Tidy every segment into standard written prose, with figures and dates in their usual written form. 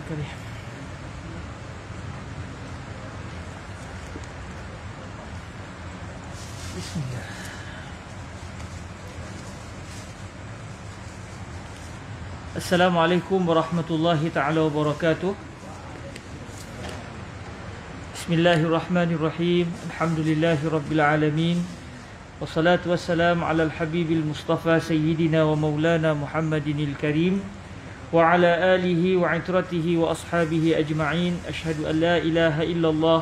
الكريم. بسم الله. السلام عليكم ورحمة الله تعالى وبركاته. بسم الله الرحمن الرحيم. الحمد لله رب العالمين، والصلاة والسلام على الحبيب المصطفى سيدنا ومولانا محمد الكريم وعلى آله وعترته وأصحابه أجمعين. أشهد أن لا إله إلا الله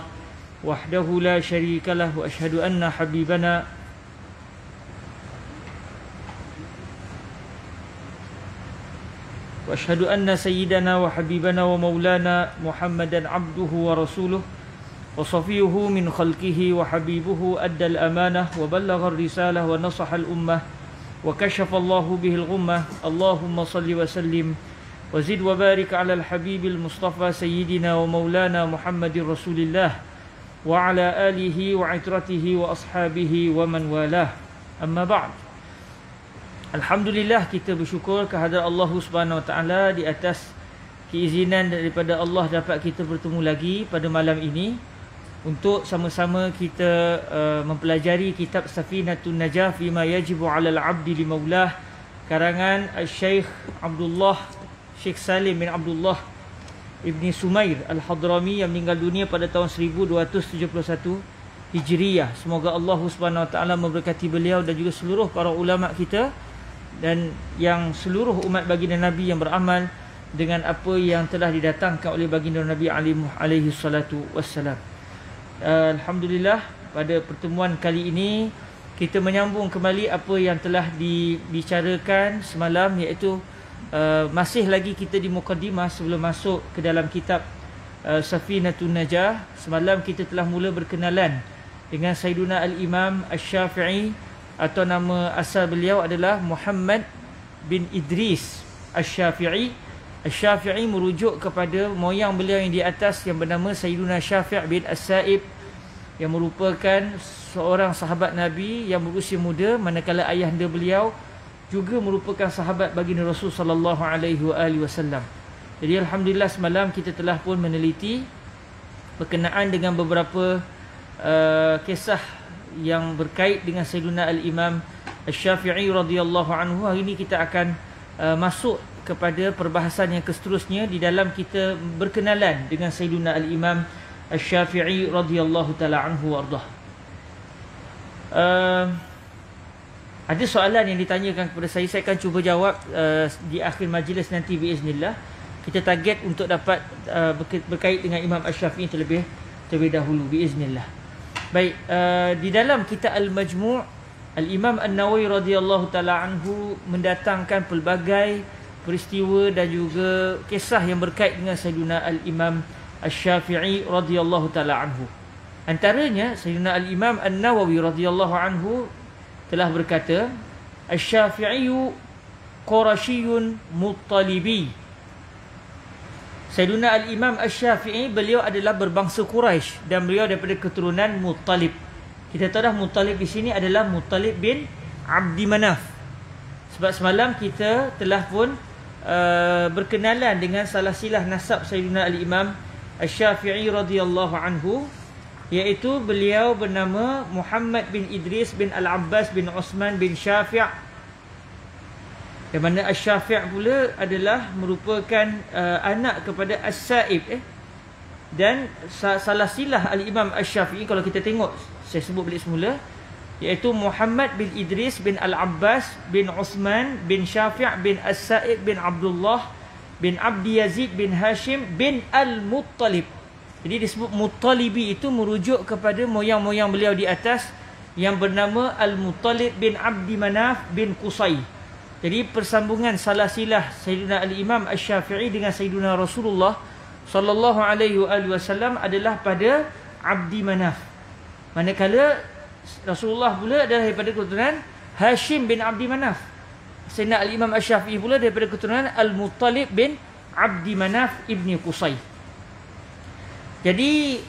وحده لا شريك له، وأشهد أن حبيبنا وأشهد أن سيدنا وحبيبنا ومولانا محمدا عبده ورسوله وصفيه من خلقه وحبيبه، أدى الأمانة وبلغ الرسالة ونصح الأمة وكشف الله به الغمة. اللهم صل وسلم وزد وبارك على الحبيب المصطفى سيدنا ومولانا محمد رسول الله وعلى آله وعترته وأصحابه ومن والاه. أما بعد. Alhamdulillah, kita bersyukur kehadrat Allah Subhanahu Wa Taala di atas keizinan daripada Allah dapat kita bertemu lagi pada malam ini untuk sama-sama kita mempelajari kitab Safinatun Najah Fima Yajibu 'alal 'Abdi li Maulah, karangan Syekh Syekh Salim bin Abdullah Ibni Sumair Al-Hadrami yang meninggal dunia pada tahun 1271 Hijriyah. Semoga Allah Subhanahu Wa Taala memberkati beliau dan juga seluruh para ulama kita dan yang seluruh umat baginda Nabi yang beramal dengan apa yang telah didatangkan oleh baginda Nabi alaihi salatu wassalam. Alhamdulillah, pada pertemuan kali ini kita menyambung kembali apa yang telah dibicarakan semalam, iaitu masih lagi kita di muqaddimah sebelum masuk ke dalam kitab Safinatun Najah. Semalam kita telah mula berkenalan dengan Sayyiduna Al-Imam Asy-Syafi'i, atau nama asal beliau adalah Muhammad bin Idris Asy-Syafi'i. Asy-Syafi'i merujuk kepada moyang beliau yang di atas yang bernama Sayyiduna Syafi' bin As-Sa'ib, yang merupakan seorang sahabat Nabi yang berusia muda, manakala ayahanda beliau juga merupakan sahabat baginda Rasul sallallahu alaihi wasallam. Jadi alhamdulillah, semalam kita telah pun meneliti berkenaan dengan beberapa kisah yang berkait dengan Sayyiduna Al-Imam Asy-Syafi'i radhiyallahu anhu. Hari ini kita akan masuk kepada perbahasan yang seterusnya di dalam kita berkenalan dengan Sayyiduna Al-Imam Asy-Syafi'i radhiyallahu taala anhu wardah. Ada soalan yang ditanyakan kepada saya akan cuba jawab di akhir majlis nanti biiznillah. Kita target untuk dapat berkait dengan Imam Asy-Syafi'i terlebih dahulu biiznillah. Baik, di dalam kitab Al-Majmu', Al-Imam An-Nawawi radhiyallahu taala anhu mendatangkan pelbagai peristiwa dan juga kisah yang berkait dengan Sayyidina Al-Imam Asy-Syafi'i radhiyallahu taala anhu. Antaranya Sayyidina Al-Imam An-Nawawi radhiyallahu anhu telah berkata, Asy-Syafi'i Qurasyiyun Muttalibi. Sayyidina Al-Imam Asy-Syafi'i, beliau adalah berbangsa Quraisy dan beliau daripada keturunan Muttalib. Kita tahu dah Muttalib di sini adalah Muttalib bin Abdi Manaf. Sebab semalam kita telah pun berkenalan dengan salah silah nasab Sayyidina Al-Imam Asy-Syafi'i radhiyallahu anhu, iaitu beliau bernama Muhammad bin Idris bin Al-Abbas bin Osman bin Syafi', yang mana Asy-Syafi' pula adalah merupakan anak kepada As-Sa'ib. Dan salah silah Al-Imam Asy-Syafi'i, kalau kita tengok, saya sebut balik semula, iaitu Muhammad bin Idris bin Al-Abbas bin Osman bin Syafi' bin As-Sa'ib bin Abdullah bin Abdi Yazid bin Hashim bin Al-Muttalib. Jadi disebut Muttalibi, itu merujuk kepada moyang-moyang beliau di atas yang bernama Al-Muttalib bin Abdi Manaf bin Qusay. Jadi persambungan salah silah Sayyidina Al-Imam Asy-Syafi'i dengan Sayyidina Rasulullah sallallahu alaihi wasallam adalah pada Abdi Manaf. Manakala Rasulullah pula adalah daripada keturunan Hashim bin Abdi Manaf. Sayyidina Al-Imam Asy-Syafi'i pula daripada keturunan Al-Muttalib bin Abdi Manaf ibni Qusay. Jadi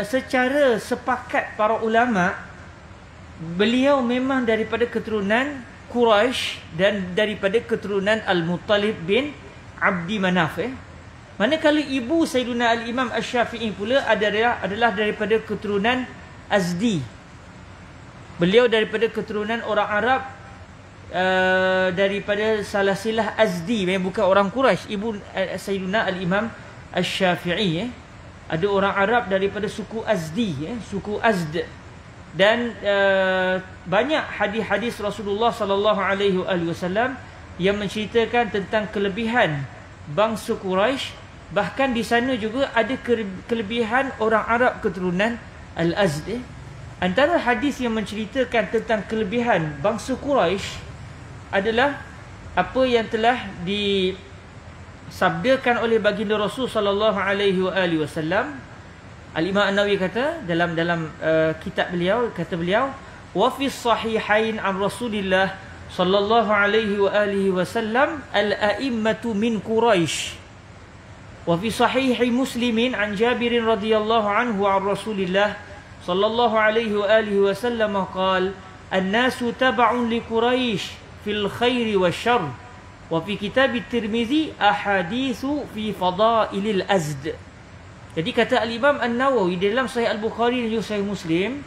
secara sepakat para ulama, beliau memang daripada keturunan Quraisy dan daripada keturunan Al-Muttalib bin Abdi Manaf. Manakala ibu Sayyiduna Al-Imam Asy-Syafi'i pula adalah daripada keturunan Azdi. Beliau daripada keturunan orang Arab, daripada silsilah Azdi, bukan orang Quraisy. Ibu Sayyiduna Al-Imam Asy-Syafi'i ada orang Arab daripada suku Azdi, suku Azd. Dan banyak hadis-hadis Rasulullah sallallahu alaihi wasallam yang menceritakan tentang kelebihan bangsa Quraisy. Bahkan di sana juga ada kelebihan orang Arab keturunan Al-Azd. Antara hadis yang menceritakan tentang kelebihan bangsa Quraisy adalah apa yang telah disabdakan oleh baginda Rasul sallallahu alaihi wasallam. Al-Imam An-Nawawi kata dalam kitab beliau, kata beliau, wa fi sahihain an Rasulillah sallallahu alaihi wasallam al-a'immatu min Quraisy. Wa fi sahih Muslimin an Jabir radhiyallahu anhu an Rasulillah sallallahu alaihi wasallam qala an-nasu tab'un li Quraisy fil khairi wasyarr. Wa fi kitab At-Tirmizi ahaditsu fi fadailil Azd. Jadi kata Al-Imam An-Nawawi dalam Sahih Al-Bukhari dan juga Sahih Muslim,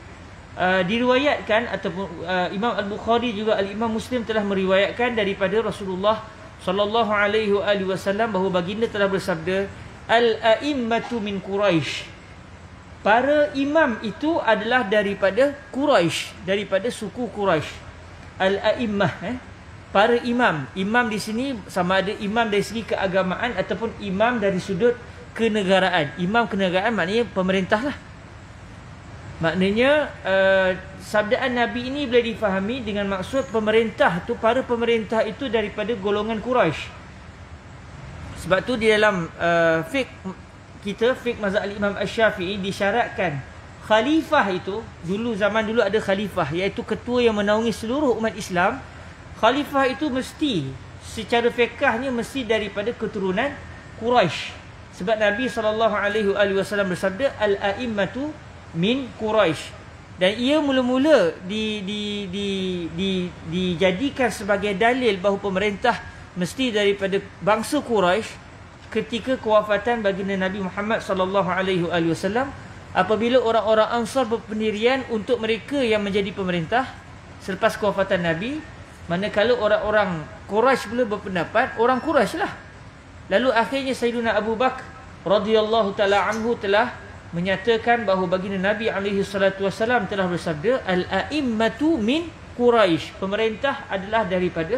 diriwayatkan ataupun Imam Al-Bukhari juga Al-Imam Muslim telah meriwayatkan daripada Rasulullah sallallahu alaihi wasallam bahawa baginda telah bersabda, al-a'immatu min Quraisy. Para imam itu adalah daripada Quraisy, daripada suku Quraisy. Al-a'immah, para imam. Imam di sini sama ada imam dari segi keagamaan ataupun imam dari sudut kenegaraan. Imam kenegaraan maknanya pemerintah lah. Maknanya sabdaan Nabi ini boleh difahami dengan maksud pemerintah tu, para pemerintah itu daripada golongan Quraisy. Sebab tu di dalam fiqh kita, fiqh mazhab Al-Imam Asy-Syafi'i, disyaratkan khalifah itu, zaman dulu ada khalifah, iaitu ketua yang menaungi seluruh umat Islam. Khalifah itu mesti secara fiqahnya mesti daripada keturunan Quraisy. Sebab Nabi SAW bersabda, al-a'immatu min Quraisy. Dan ia mula-mula dijadikan sebagai dalil bahawa pemerintah mesti daripada bangsa Quraisy ketika kewafatan baginda Nabi Muhammad SAW, apabila orang-orang Ansar berpendirian untuk mereka yang menjadi pemerintah selepas kewafatan Nabi. Manakala orang-orang Quraisy pula berpendapat orang Quraisy lah. Lalu akhirnya Sayyidina Abu Bakar radhiyallahu taala anhu telah menyatakan bahawa baginda Nabi SAW telah bersabda, al-a'immatu min Quraisy. Pemerintah adalah daripada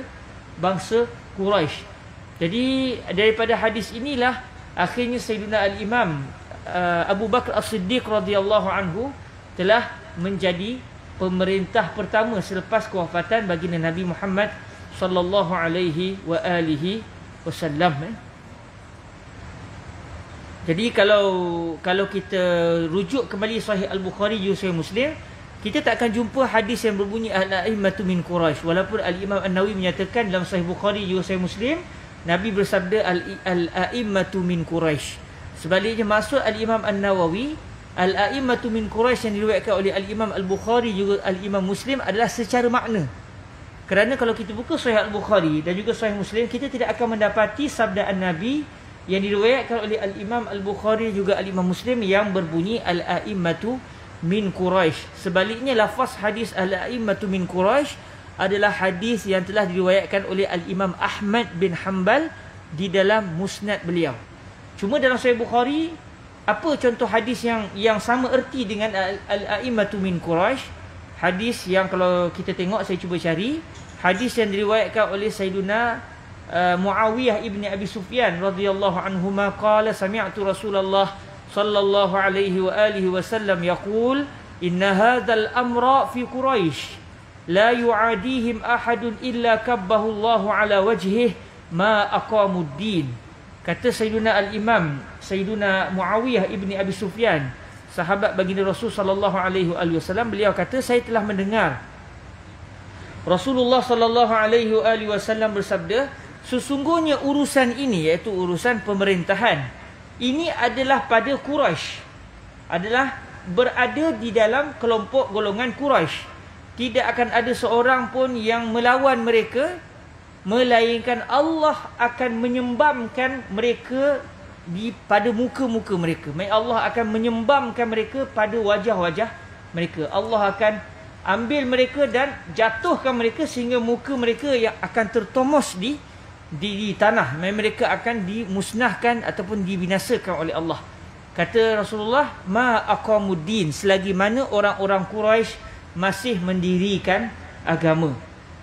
bangsa Quraisy. Jadi daripada hadis inilah akhirnya Sayyidina Al-Imam Abu Bakar As-Siddiq radhiyallahu anhu telah menjadi pemerintah pertama selepas kewafatan baginda Nabi Muhammad sallallahu alaihi wasallam. Jadi kalau kita rujuk kembali Sahih Al-Bukhari juga Sahih Muslim, kita tak akan jumpa hadis yang berbunyi al-a'immatu min Quraisy. Walaupun Al-Imam An-Nawawi menyatakan dalam Sahih Bukhari juga Sahih Muslim, Nabi bersabda al-a'immatu min Quraisy. Sebaliknya maksud Al-Imam An-Nawawi, al-a'immatu min Quraisy yang diriwayatkan oleh Al-Imam Al-Bukhari juga Al-Imam Muslim adalah secara makna. Kerana kalau kita buka Sahih Al-Bukhari dan juga Sahih Muslim, kita tidak akan mendapati sabdaan Nabi yang diriwayatkan oleh Al-Imam Al-Bukhari juga Al-Imam Muslim yang berbunyi al-a'immatu min Quraisy. Sebaliknya lafaz hadis al-a'immatu min Quraisy adalah hadis yang telah diriwayatkan oleh Al-Imam Ahmad bin Hanbal di dalam musnad beliau. Cuma dalam Sahih Bukhari, apa contoh hadis yang sama erti dengan al-a'immatu min Quraisy? Hadis yang kalau kita tengok, saya cuba cari, hadis yang diriwayatkan oleh Sayyiduna Muawiyah ibni Abi Sufyan radhiyallahu anhuma qala sami'tu Rasulullah sallallahu alaihi wa alihi wasallam yaqul inna hadzal amra fi Quraisy la yu'adihim ahadun illa kabbahu Allahu ala wajhihi ma aqamuddin. Kata Sayyiduna Al-Imam Sayyiduna Muawiyah ibni Abi Sufyan, sahabat baginda Rasul sallallahu alaihi wasallam, beliau kata, saya telah mendengar Rasulullah sallallahu alaihi wasallam bersabda, sesungguhnya urusan ini, iaitu urusan pemerintahan, ini adalah pada Quraisy, adalah berada di dalam kelompok golongan Quraisy. Tidak akan ada seorang pun yang melawan mereka, melainkan Allah akan menyembamkan mereka pada muka-muka mereka. Allah akan menyembamkan mereka pada wajah-wajah mereka. Allah akan ambil mereka dan jatuhkan mereka sehingga muka mereka yang akan tertomos di tanah. Mereka akan dimusnahkan ataupun dibinasakan oleh Allah. Kata Rasulullah, ma aqamuddin, selagi mana orang-orang Quraisy masih mendirikan agama.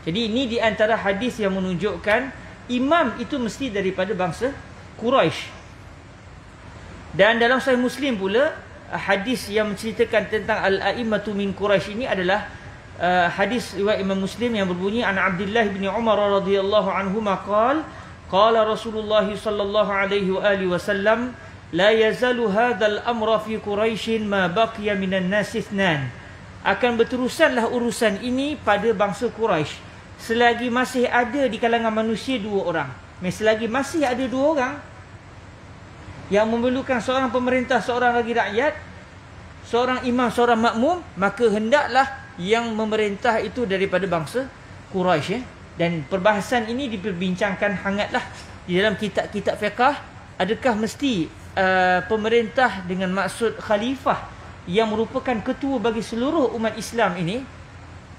Jadi ini di antara hadis yang menunjukkan imam itu mesti daripada bangsa Quraisy. Dan dalam Sahih Muslim pula, hadis yang menceritakan tentang al-a'immatu min Quraisy ini adalah hadis riwayat Imam Muslim yang berbunyi, an Abdullah bin Umar radhiyallahu anhuma qala Rasulullah sallallahu alaihi wa alihi wasallam, la yazalu hadzal amra fi Quraisy ma baqiya minan nas ithnan. Akan berterusanlah urusan ini pada bangsa Quraisy selagi masih ada di kalangan manusia dua orang. Selagi masih ada dua orang yang memerlukan seorang pemerintah, seorang lagi rakyat, seorang imam, seorang makmum, maka hendaklah yang memerintah itu daripada bangsa Quraisy. Dan perbahasan ini diperbincangkan hangatlah di dalam kitab-kitab fiqh. Adakah mesti pemerintah dengan maksud khalifah yang merupakan ketua bagi seluruh umat Islam ini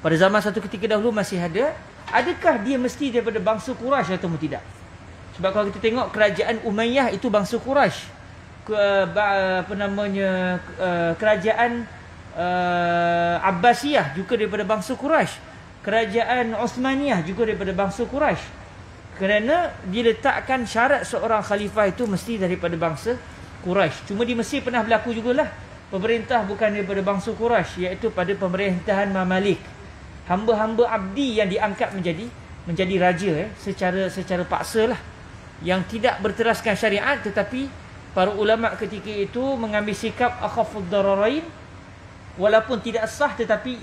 pada zaman satu ketika dahulu masih ada? Adakah dia mesti daripada bangsa Quraisy atau tidak? Sebab kalau kita tengok kerajaan Umayyah itu bangsa Quraisy. Kerajaan Abbasiyah juga daripada bangsa Quraisy. Kerajaan Uthmaniyah juga daripada bangsa Quraisy. Kerana diletakkan syarat seorang khalifah itu mesti daripada bangsa Quraisy. Cuma di Mesir pernah berlaku jugalah pemerintah bukan daripada bangsa Quraisy, iaitu pada pemerintahan Mamalik. Hamba-hamba abdi yang diangkat menjadi raja secara paksa lah, yang tidak berteraskan syariat, tetapi para ulama ketika itu mengambil sikap akhafud dararain, walaupun tidak sah tetapi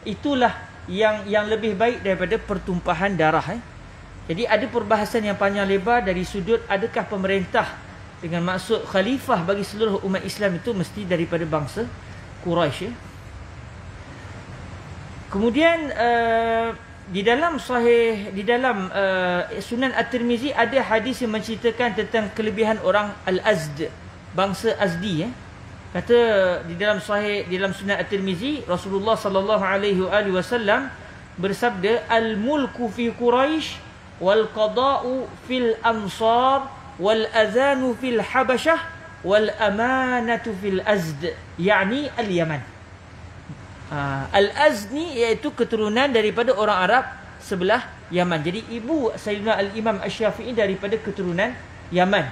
itulah yang lebih baik daripada pertumpahan darah. Jadi ada perbahasan yang panjang lebar dari sudut adakah pemerintah dengan maksud khalifah bagi seluruh umat Islam itu mesti daripada bangsa Quraisy. Kemudian di dalam Sunan At-Tirmizi ada hadis yang menceritakan tentang kelebihan orang Al-Azd, bangsa Azdi. Kata di dalam Sunan At-Tirmizi, Rasulullah sallallahu alaihi wasallam bersabda, al-mulku fi Quraisy wal qada'u fil ansar wal adhanu fil habasyah wal amanatu fil azd, yakni al-Yaman. Al-Azd ni iaitu keturunan daripada orang Arab sebelah Yaman. Jadi ibu Sayyidina Al-Imam Asy-Syafi'i daripada keturunan Yaman.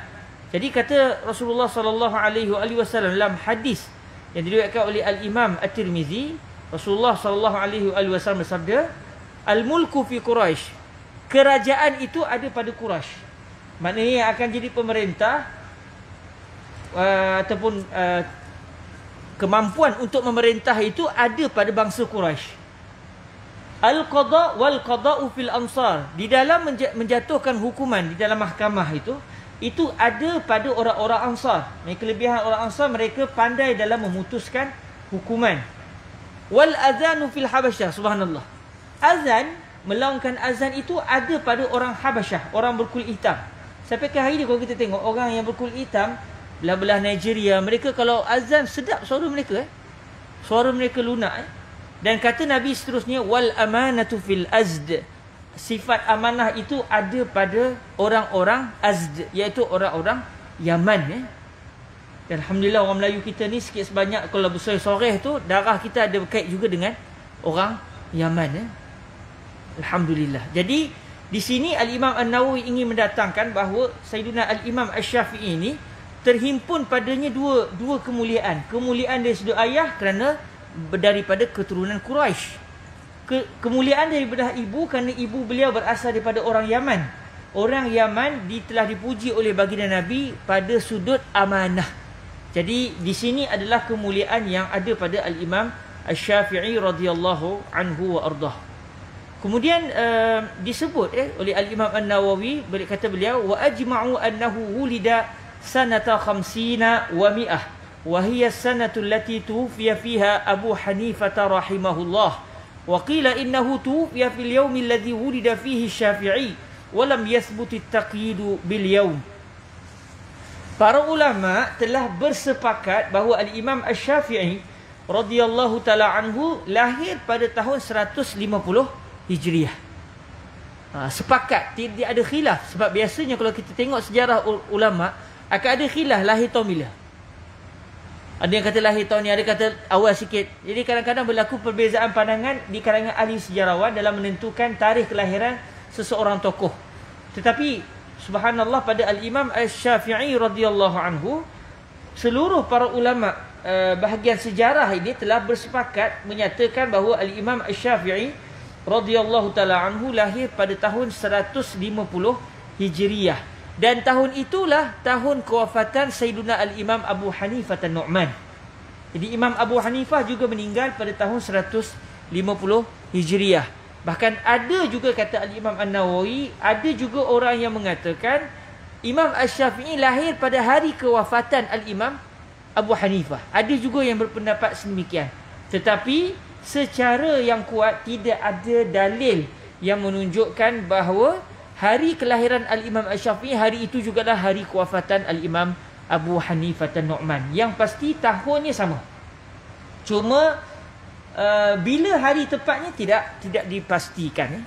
Jadi kata Rasulullah sallallahu alaihi wasallam dalam hadis yang diriwayatkan oleh Al-Imam At-Tirmizi, Rasulullah sallallahu alaihi wasallam bersabda, al-mulku fi Quraisy, kerajaan itu ada pada Quraisy. Maknanya yang akan jadi pemerintah ataupun kemampuan untuk memerintah itu ada pada bangsa Quraisy. Al-qada wal qada'u fil ansar, di dalam menjatuhkan hukuman di dalam mahkamah itu ada pada orang-orang Ansar. Kelebihan orang Ansar, mereka pandai dalam memutuskan hukuman. Wal azanu fil habasyah, subhanallah. Azan, melaungkan azan itu ada pada orang Habasyah, orang berkulit hitam. Sampai ke hari ni kalau kita tengok orang yang berkulit hitam belah-belah Nigeria, mereka kalau azan sedap suara mereka. Suara mereka lunak. Dan kata Nabi seterusnya, wal amanatu fil azd, sifat amanah itu ada pada orang-orang Azd, iaitu orang-orang Yaman. Dan alhamdulillah orang Melayu kita ni sikit sebanyak kalau bersoreh-soreh tu darah kita ada berkait juga dengan orang Yaman. Alhamdulillah. Jadi di sini Al-Imam An-Nawawi ingin mendatangkan bahawa Sayyidina Al-Imam Asy-Syafi'i ini terhimpun padanya dua kemuliaan. Kemuliaan dari sudut ayah kerana daripada keturunan Quraisy. Kemuliaan daripada ibu kerana ibu beliau berasal daripada orang Yaman. Orang Yaman telah dipuji oleh baginda Nabi pada sudut amanah. Jadi di sini adalah kemuliaan yang ada pada Al-Imam Asy-Syafi'i radhiyallahu anhu wa ardah. Kemudian disebut oleh Al-Imam An-Nawawi, kata beliau, wa ajma'u annahu wulida sanata 50 wa 100 wa hiya sanatu allati tuwfiya fiha Abu Hanifah rahimahullah. Wa qila innahu tuwfiya fil yawmi alladhi wulida fihi Syafi'i wa lam yathbut at-taqyid bil yawm. Para ulama telah bersepakat bahawa Al-Imam Asy-Syafi'i radhiyallahu taala anhu lahir pada tahun 150 Hijriah. Sepakat, tidak ada khilaf. Sebab biasanya kalau kita tengok sejarah ulama, akan ada khilaf lahir tahun bila. Ada yang kata lahir tahun ni, ada kata awal sikit. Jadi kadang-kadang berlaku perbezaan pandangan di kalangan ahli sejarawan dalam menentukan tarikh kelahiran seseorang tokoh. Tetapi subhanallah, pada Al-Imam Asy-Syafi'i radhiyallahu anhu, seluruh para ulama bahagian sejarah ini telah bersepakat menyatakan bahawa Al-Imam Asy-Syafi'i radhiyallahu taala anhu lahir pada tahun 150 Hijriah. Dan tahun itulah tahun kewafatan Sayyiduna Al-Imam Abu Hanifah An-Nu'man. Jadi Imam Abu Hanifah juga meninggal pada tahun 150 Hijriah. Bahkan ada juga, kata Al-Imam An-Nawawi, ada juga orang yang mengatakan Imam Asy-Syafi'i lahir pada hari kewafatan Al-Imam Abu Hanifah. Ada juga yang berpendapat sedemikian. Tetapi secara yang kuat tidak ada dalil yang menunjukkan bahawa hari kelahiran Al-Imam Asy-Syafi'i hari itu jugalah hari kewafatan Al-Imam Abu Hanifah An-Nu'man. Yang pasti tahunnya sama. Cuma bila hari tepatnya tidak dipastikan.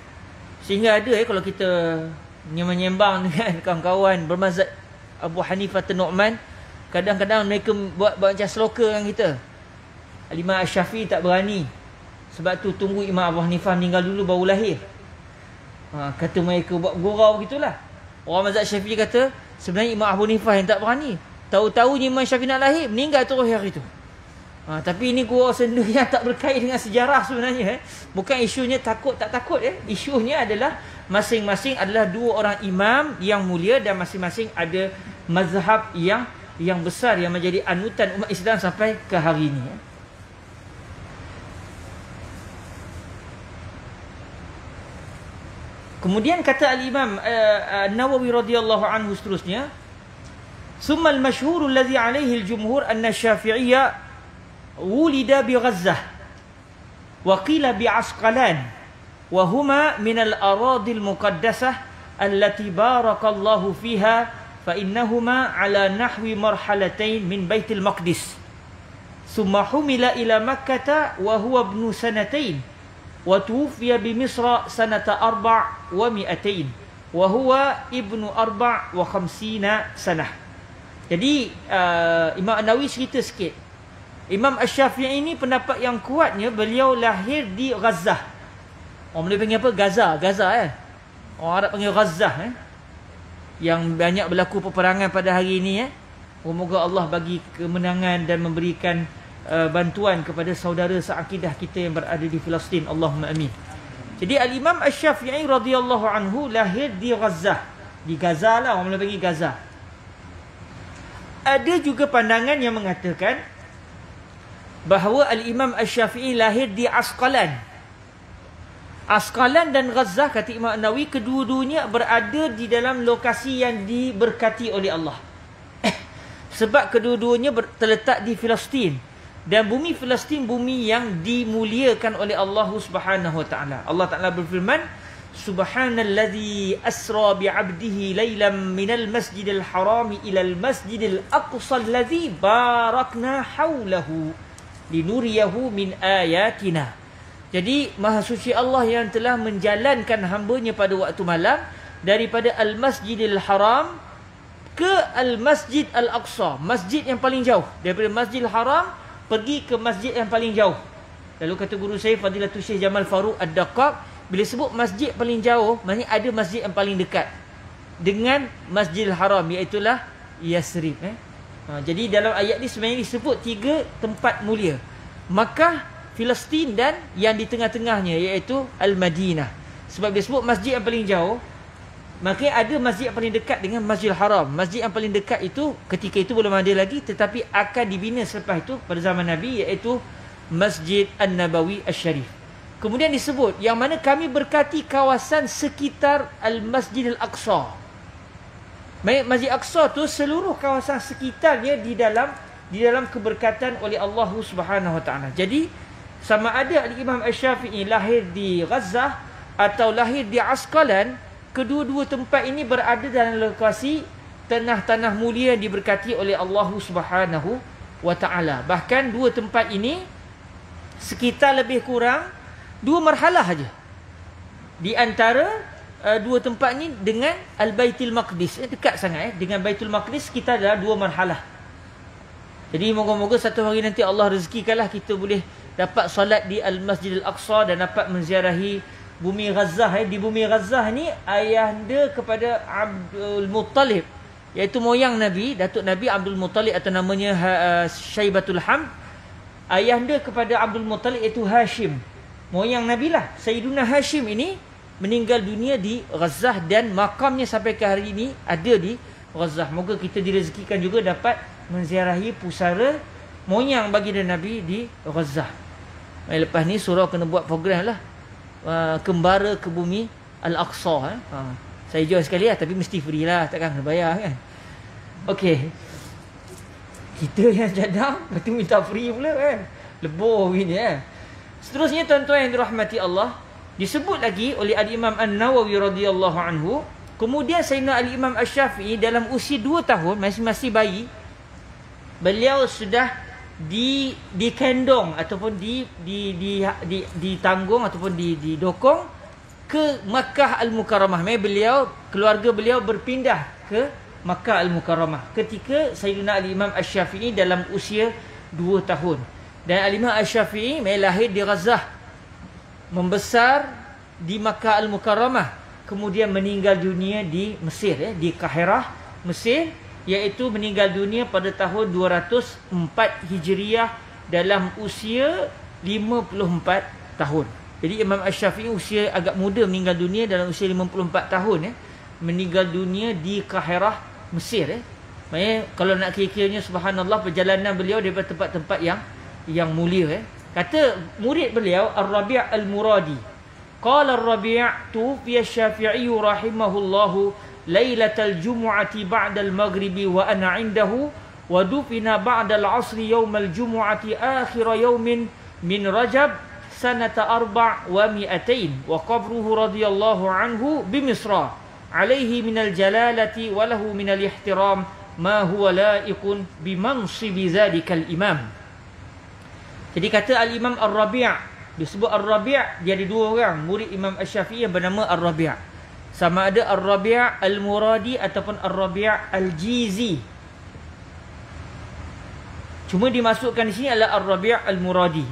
Sehingga ada kalau kita menyembang dengan kawan-kawan bermazhab Abu Hanifah An-Nu'man, kadang-kadang mereka buat macam seloka dengan kita. Al-Imam Asy-Syafi'i tak berani. Sebab tu tunggu Imam Abu Hanifah meninggal dulu baru lahir. Kata mereka buat gurau gitulah. Orang mazhab Syafi'i kata sebenarnya Imam Abu Hanifah yang tak berani. Tahu-tahu Imam Syafi'i nak lahir, meninggal terus hari itu. Tapi ini gurau sendiri yang tak berkait dengan sejarah sebenarnya. Bukan isunya takut tak takut. Isunya adalah masing-masing adalah dua orang imam yang mulia dan masing-masing ada mazhab yang besar yang menjadi anutan umat Islam sampai ke hari ini. Kemudian kata Al-Imam Nawawi radhiyallahu anhu seterusnya, "Summa al-mashhur alladhi alayhi al-jumhur anna Syafi'iyya wulida bi Ghazzah wa qila bi Asqalan wa huma min al-aradi al-muqaddasah allati barakallahu fiha fa innahuma ala nahwi marhalatain min Baitul Maqdis. Summa humila ila Makkah wa huwa ibnu sanatain. وتوفي بمصر سنة 400 وهو ابن 54 سنة. Jadi Imam An-Nawawi cerita sikit. Imam Asy-Syafi'i ini pendapat yang kuatnya beliau lahir di Gaza. Orang Melayu panggil apa? Gaza Orang Arab panggil Gaza Yang banyak berlaku peperangan pada hari ini Semoga Allah bagi kemenangan dan memberikan bantuan kepada saudara seakidah kita yang berada di Palestin. Allahumma amin. Jadi Al-Imam Asy-Syafi'i radhiyallahu anhu lahir di Gaza. Di Gaza lah, orang panggil Gaza. Ada juga pandangan yang mengatakan bahawa Al-Imam Asy-Syafi'i lahir di Asqalan. Asqalan dan Gaza, kata Imam An-Nawawi, kedua-duanya berada di dalam lokasi yang diberkati oleh Allah. Sebab kedua-duanya terletak di Palestin. Dan bumi Palestin bumi yang dimuliakan oleh Allah Subhanahu wa taala. Allah Taala berfirman, "Subhanallazi asra bi'abdihi lailan minal masjidil harami ilal masjidil aqsa allazi barakna haulahu linuriyahu min ayatina." Jadi Maha Suci Allah yang telah menjalankan hamba-Nya pada waktu malam daripada Al-Masjidil Haram ke Al-Masjid Al-Aqsa, masjid yang paling jauh. Daripada Masjidil Haram pergi ke masjid yang paling jauh. Lalu kata guru saya Fadilatul Syekh Jamal Faruq Ad-Daqqaq, bila sebut masjid paling jauh, maknanya ada masjid yang paling dekat dengan Masjidil Haram, iaitulah Yasrib. Jadi dalam ayat ni sebenarnya disebut 3 tempat mulia. Makkah, Palestin dan yang di tengah-tengahnya iaitu Al-Madinah. Sebab dia sebut masjid yang paling jauh, maka ada masjid yang paling dekat dengan Masjidil Haram. Masjid yang paling dekat itu ketika itu belum ada lagi, tetapi akan dibina selepas itu pada zaman Nabi, iaitu Masjid An-Nabawi Asy-Syarif. Kemudian disebut yang mana kami berkati kawasan sekitar Al-Masjid Al-Aqsa. Masjid Aqsa tu seluruh kawasan sekitarnya di dalam keberkatan oleh Allah Subhanahu wa taala. Jadi sama ada Al-Imam Asy-Syafi'i lahir di Gaza atau lahir di Asqalan, kedua-dua tempat ini berada dalam lokasi tanah-tanah mulia yang diberkati oleh Allah Subhanahu wa taala. Bahkan dua tempat ini sekitar lebih kurang 2 marhalah saja di antara dua tempat ni dengan Al-Baitul Maqdis. Dekat sangat dengan Baitul Maqdis kita ada 2 marhalah. Jadi moga-moga satu hari nanti Allah rezekikanlah kita boleh dapat solat di Al-Masjid Al-Aqsa dan dapat menziarahi bumi Gazzah. Di bumi Gazzah ni ayahanda kepada Abdul Muttalib, iaitu moyang Nabi, datuk Nabi Abdul Muttalib atau namanya Syaibatul Hamd. Ayahanda kepada Abdul Muttalib iaitu Hashim, moyang Nabi lah. Sayyiduna Hashim ini meninggal dunia di Gazzah dan makamnya sampai ke hari ini ada di Gazzah. Moga kita direzekikan juga dapat menziarahi pusara moyang baginda Nabi di Gazzah. Lepas ni surau kena buat program lah, kembara ke bumi Al-Aqsa. Saya join sekali lah, tapi mesti free lah, takkan kena bayar kan. Okey, kita yang cadang lepas tu minta free pula kan, lebur ini Seterusnya tuan-tuan yang dirahmati Allah, disebut lagi oleh Al-Imam An-Nawawi radhiyallahu anhu, kemudian Sayyidina Al-Imam Asy-Syafi'i dalam usia 2 tahun, masih bayi, beliau sudah dikendong ataupun ditanggung ataupun didokong ke Makkah Al-Mukarramah. Keluarga beliau berpindah ke Makkah Al-Mukarramah ketika Sayyidina Al-Imam Asy-Syafi'i dalam usia 2 tahun. Dan Al-Imam Asy-Syafi'i lahir di Gazzah, membesar di Makkah Al-Mukarramah, kemudian meninggal dunia di Mesir, di Kahirah, Mesir, iaitu meninggal dunia pada tahun 204 Hijriah dalam usia 54 tahun. Jadi Imam Asy-Syafi'i usia agak muda meninggal dunia dalam usia 54 tahun meninggal dunia di Kahirah, Mesir. Maknanya kalau nak kira-kiranya, subhanallah, perjalanan beliau daripada tempat-tempat yang mulia. Kata murid beliau Ar-Rabi' Al-Muradi, qala Ar-Rabi' tufiya Asy-Syafi'i rahimahullahu lailatal jumu'ati ba'dal maghribi wa ana 'indahu wa dufina ba'dal 'asri yaumal jumu'ati akhir yaumin min Rajab sanata 400 wa qabruhu radhiyallahu anhu bi Misra alaihi minal jalalati wa lahu minal ihtiram ma huwa la'iqun bi mansibi dzalikal imam. Jadi kata Al-Imam Ar-Rabi', disebut Ar-Rabi', dia ada 2 orang murid Imam Asy-Syafi'i yang bernama Ar-Rabi'. Sama ada Ar-Rabi' Al-Muradi ataupun Ar-Rabi' Al-Jizi. Cuma dimasukkan di sini adalah Ar-Rabi' Al-Muradi.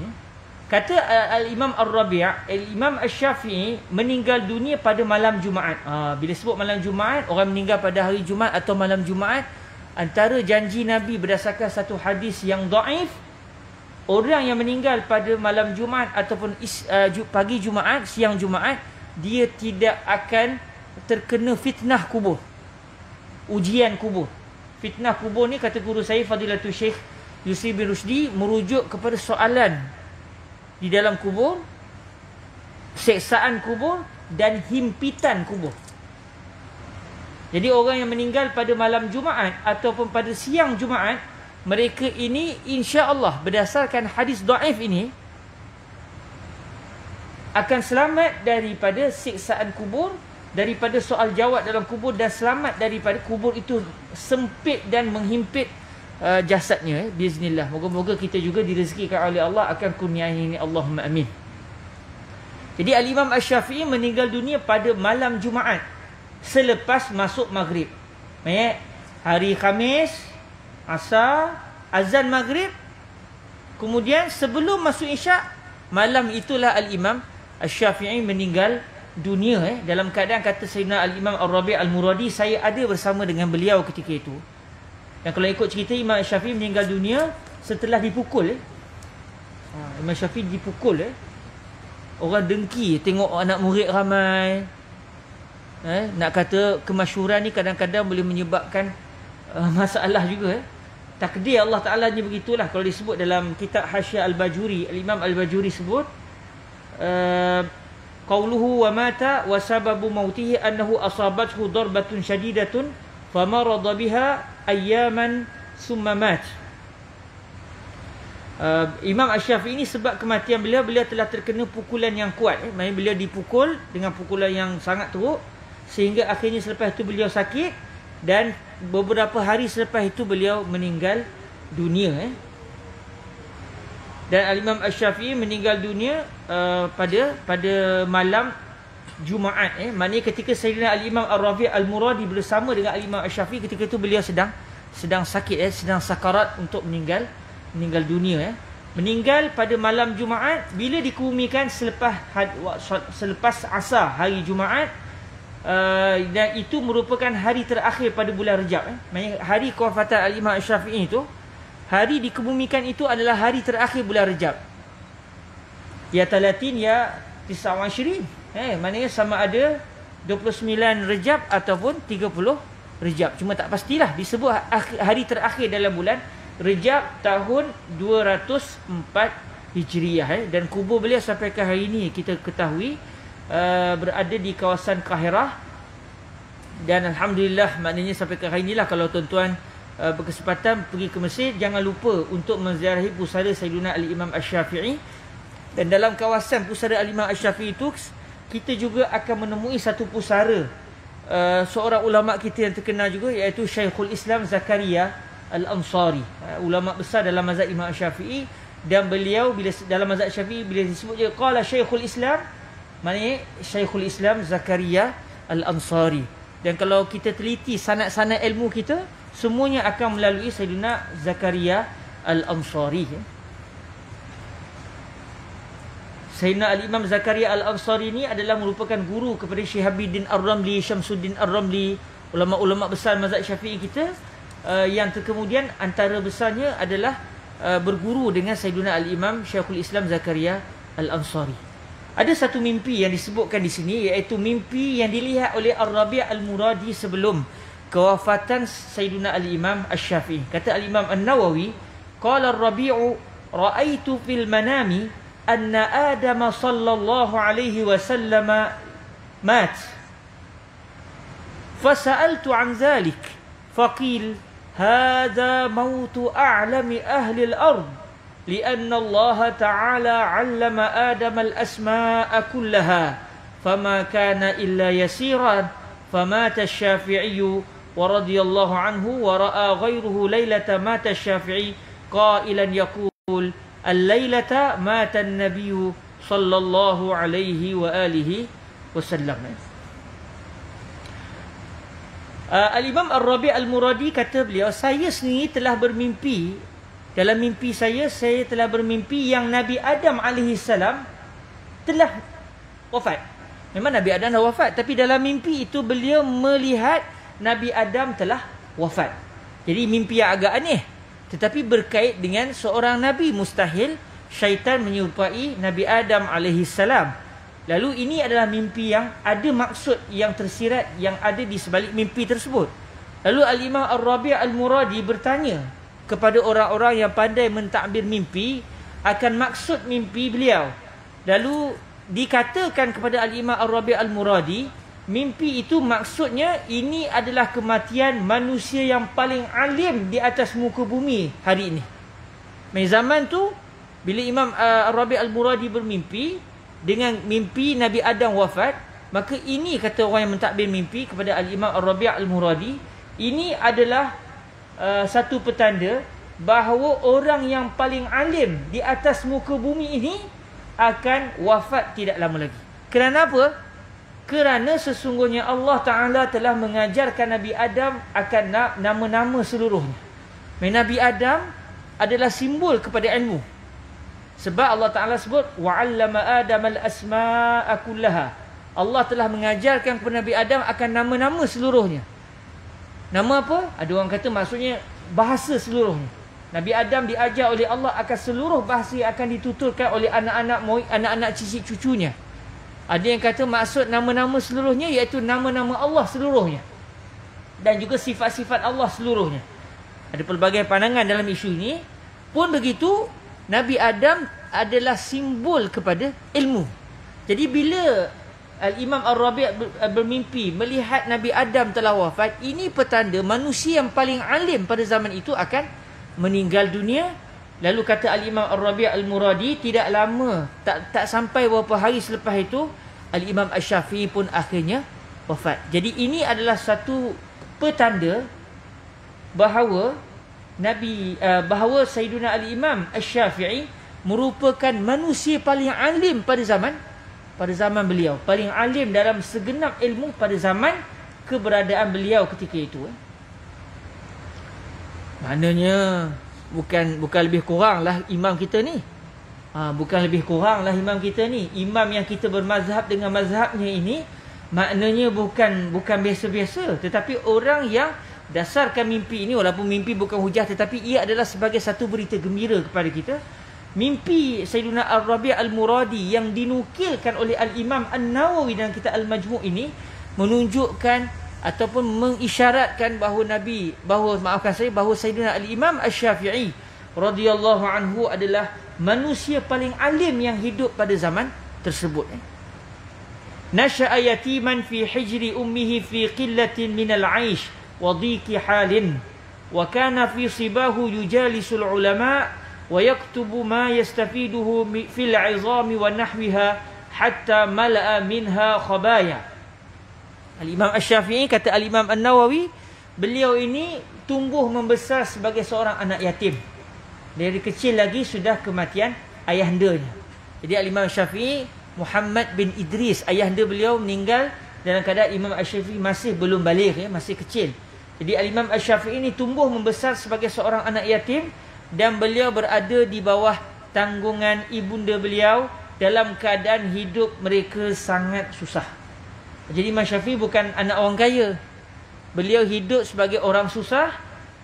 Kata Al-Imam Ar-Rabi', Imam Asy-Syafi'i meninggal dunia pada malam Jumaat. Bila sebut malam Jumaat, orang meninggal pada hari Jumaat atau malam Jumaat, antara janji Nabi berdasarkan satu hadis yang dhaif, orang yang meninggal pada malam Jumaat ataupun pagi Jumaat, siang Jumaat, dia tidak akan terkena fitnah kubur, ujian kubur. Fitnah kubur ni, kata guru saya Fadilatul Syekh Yusri bin Rushdi, merujuk kepada soalan di dalam kubur, seksaan kubur dan himpitan kubur. Jadi orang yang meninggal pada malam Jumaat ataupun pada siang Jumaat, mereka ini insya-Allah berdasarkan hadis dhaif ini akan selamat daripada siksaan kubur, daripada soal jawab dalam kubur, dan selamat daripada kubur itu sempit dan menghimpit jasadnya. Biiznillah, moga-moga kita juga direzekikan oleh Allah akan kurnia ini, Allahumma amin. Jadi Al-Imam Asy-Syafi'i meninggal dunia pada malam Jumaat selepas masuk maghrib. Hari Khamis asar, azan maghrib, kemudian sebelum masuk isyak, malam itulah Al-Imam Asy-Syafi'i meninggal dunia. Dalam keadaan, kata Sayyidina Al-Imam Ar-Rabi' Al-Muradi, saya ada bersama dengan beliau ketika itu. Dan kalau ikut cerita, Imam Asy-Syafi'i meninggal dunia setelah dipukul. Imam Asy-Syafi'i dipukul. Orang dengki tengok anak murid ramai. Nak kata kemasyhuran ni kadang-kadang boleh menyebabkan masalah juga. Takdir Allah Ta'ala ni begitulah. Kalau disebut dalam kitab Hasyiah Al-Bajuri, Al-Imam Al-Bajuri sebut qauluhu wa mata wa sababu mautihi annahu asabathu darbatun syadidatun famarada biha ayyaman summa mat. Imam Asy-Syafi'i ini sebab kematian beliau telah terkena pukulan yang kuat. Maksudnya beliau dipukul dengan pukulan yang sangat teruk, sehingga akhirnya selepas itu beliau sakit dan beberapa hari selepas itu beliau meninggal dunia. Dan Al-Imam Asy-Syafi'i meninggal dunia pada malam Jumaat. Maknanya ketika Sayyidina Al-Imam Ar-Rabi' Al-Muradi bersama dengan Al-Imam Asy-Syafi'i, ketika itu beliau sedang sakit, sedang sakarat untuk meninggal dunia. Meninggal pada malam Jumaat, bila dikebumikan selepas asar hari Jumaat. Dan itu merupakan hari terakhir pada bulan Rejab. Maksudnya hari kewafatan Al-Imam Asy-Syafi'i itu, hari dikebumikan itu adalah hari terakhir bulan Rejab. Ya 30 ya 29. Maknanya sama ada 29 Rejab ataupun 30 Rejab. Cuma tak pastilah, disebut hari terakhir dalam bulan Rejab tahun 204 Hijriah. Dan kubur beliau sampai ke hari ini kita ketahui berada di kawasan Kahirah. Dan Alhamdulillah, maknanya sampai ke hari inilah, kalau tuan-tuan berkesempatan pergi ke Mesir, jangan lupa untuk menziarahi pusara Sayyidina Al-Imam Asy-Syafi'i. Dan dalam kawasan pusara Al-Imam Asy-Syafi'i itu, kita juga akan menemui satu pusara seorang ulama kita yang terkenal juga, iaitu Syekhul Islam Zakaria Al-Ansari, ulama besar dalam mazhab Imam Asy-Syafi'i. Dan beliau bila dalam mazhab Syafi'i, bila disebut je qala Syekhul Islam, maknanya Syekhul Islam Zakaria Al-Ansari. Dan kalau kita teliti sanad-sanad ilmu kita, semuanya akan melalui Sayyidina Zakaria Al-Ansari. Sayyidina Al-Imam Zakaria Al-Ansari ini adalah merupakan guru kepada Syihabuddin Ar-Ramli, Syamsuddin Ar-Ramli, ulama-ulama besar mazhab Syafi'i kita, yang kemudian antara besarnya adalah berguru dengan Sayyidina Al-Imam Syekhul Islam Zakaria Al-Ansari. Ada satu mimpi yang disebutkan di sini, iaitu mimpi yang dilihat oleh Ar-Rabi' Al-Muradi sebelum kewafatan Sayyidina Al-Imam Asy-Syafi'i. Kata Al-Imam An-Nawawi, qala Ar-Rabi'u ra'aitu fil manami anna Adam sallallahu alaihi wasallam mat. Fasa'altu an dhalik faqil hadha mautu a'lami ahli al-ard lianna Allah ta'ala 'allama Adam al-asma'a kullaha fama kana illa yasiran famata asy-Syafi'i wa radiyallahu anhu wa ra'a ghayruhu lailata mata asy-Syafi'i qailan yaqul al-lailata mata an-nabiy sallallahu alaihi wa alihi wasallam. Al-Imam Ar-Rabi' Al-Muradi kata beliau, saya sendiri telah bermimpi. Dalam mimpi saya telah bermimpi yang Nabi Adam alaihi salam telah wafat. Memang Nabi Adam dah wafat, tapi dalam mimpi itu beliau melihat Nabi Adam telah wafat. Jadi mimpi yang agak aneh, tetapi berkait dengan seorang Nabi. Mustahil syaitan menyerupai Nabi Adam alaihi salam. Lalu ini adalah mimpi yang ada maksud yang tersirat yang ada di sebalik mimpi tersebut. Lalu Al-Imam Ar-Rabi' Al-Muradi bertanya kepada orang-orang yang pandai mentakbir mimpi akan maksud mimpi beliau. Lalu dikatakan kepada Al-Imam Ar-Rabi' Al-Muradi, mimpi itu maksudnya ini adalah kematian manusia yang paling alim di atas muka bumi hari ini. Zaman tu bila Imam Ar-Rabi' Al-Muradi bermimpi dengan mimpi Nabi Adam wafat, maka ini kata orang yang mentadbir mimpi kepada Al-Imam Ar-Rabi' Al-Muradi, ini adalah satu petanda bahawa orang yang paling alim di atas muka bumi ini akan wafat tidak lama lagi. Kerana apa? Kerana sesungguhnya Allah Ta'ala telah mengajarkan Nabi Adam akan nama-nama seluruhnya. Nabi Adam adalah simbol kepada ilmu. Sebab Allah Ta'ala sebut wa'allama Adam al-asma'a kullaha. Allah telah mengajarkan kepada Nabi Adam akan nama-nama seluruhnya. Nama apa? Ada orang kata maksudnya bahasa seluruhnya. Nabi Adam diajar oleh Allah akan seluruh bahasa yang akan dituturkan oleh anak-anak cicit cucunya. Ada yang kata maksud nama-nama seluruhnya iaitu nama-nama Allah seluruhnya, dan juga sifat-sifat Allah seluruhnya. Ada pelbagai pandangan dalam isu ini. Pun begitu, Nabi Adam adalah simbol kepada ilmu. Jadi bila Al-Imam Ar-Rabi' bermimpi melihat Nabi Adam telah wafat, ini petanda manusia yang paling alim pada zaman itu akan meninggal dunia. Lalu kata Al-Imam Ar-Rabi' Al-Muradi, tidak lama, tak sampai beberapa hari selepas itu, Al-Imam Asy-Syafi'i pun akhirnya wafat. Jadi ini adalah satu petanda bahawa bahawa Sayyiduna Al-Imam Asy-Syafi'i merupakan manusia paling alim pada zaman beliau, paling alim dalam segenap ilmu pada zaman keberadaan beliau ketika itu. Maknanya bukan lebih kurang lah imam kita ni. Bukan lebih kurang lah imam kita ni. Imam yang kita bermazhab dengan mazhabnya ini, maknanya bukan biasa-biasa, tetapi orang yang dasarkan mimpi ini, walaupun mimpi bukan hujah, tetapi ia adalah sebagai satu berita gembira kepada kita. Mimpi Sayyidina Ar-Rabi' Al-Muradi yang dinukilkan oleh Al-Imam An-Nawawi dalam kitab Al-Majmu' ini menunjukkan ataupun mengisyaratkan bahawa Sayyidina Al-Imam Asy-Syafi'i radhiyallahu anhu adalah manusia paling alim yang hidup pada zaman tersebut. Nasha'a yatiman fi hijri ummihi fi qillatin minal 'aish wa dhiqi halin wa kana fi sibahu yujalisul ulama' wa yaktubu ma yastafiduhu fil 'izami wa nahwiha hatta mala'a minha khabaya. Al-Imam Asy-Syafi'i, kata Al-Imam An-Nawawi, beliau ini tumbuh membesar sebagai seorang anak yatim. Dari kecil lagi sudah kematian ayahandanya. Jadi Al-Imam Asy-Syafi'i, Muhammad bin Idris, ayahanda beliau meninggal dalam keadaan Imam Asy-Syafi'i masih belum baligh, masih kecil. Jadi Al-Imam Asy-Syafi'i ini tumbuh membesar sebagai seorang anak yatim dan beliau berada di bawah tanggungan ibunda beliau dalam keadaan hidup mereka sangat susah. Jadi Imam Syafi'i bukan anak orang kaya. Beliau hidup sebagai orang susah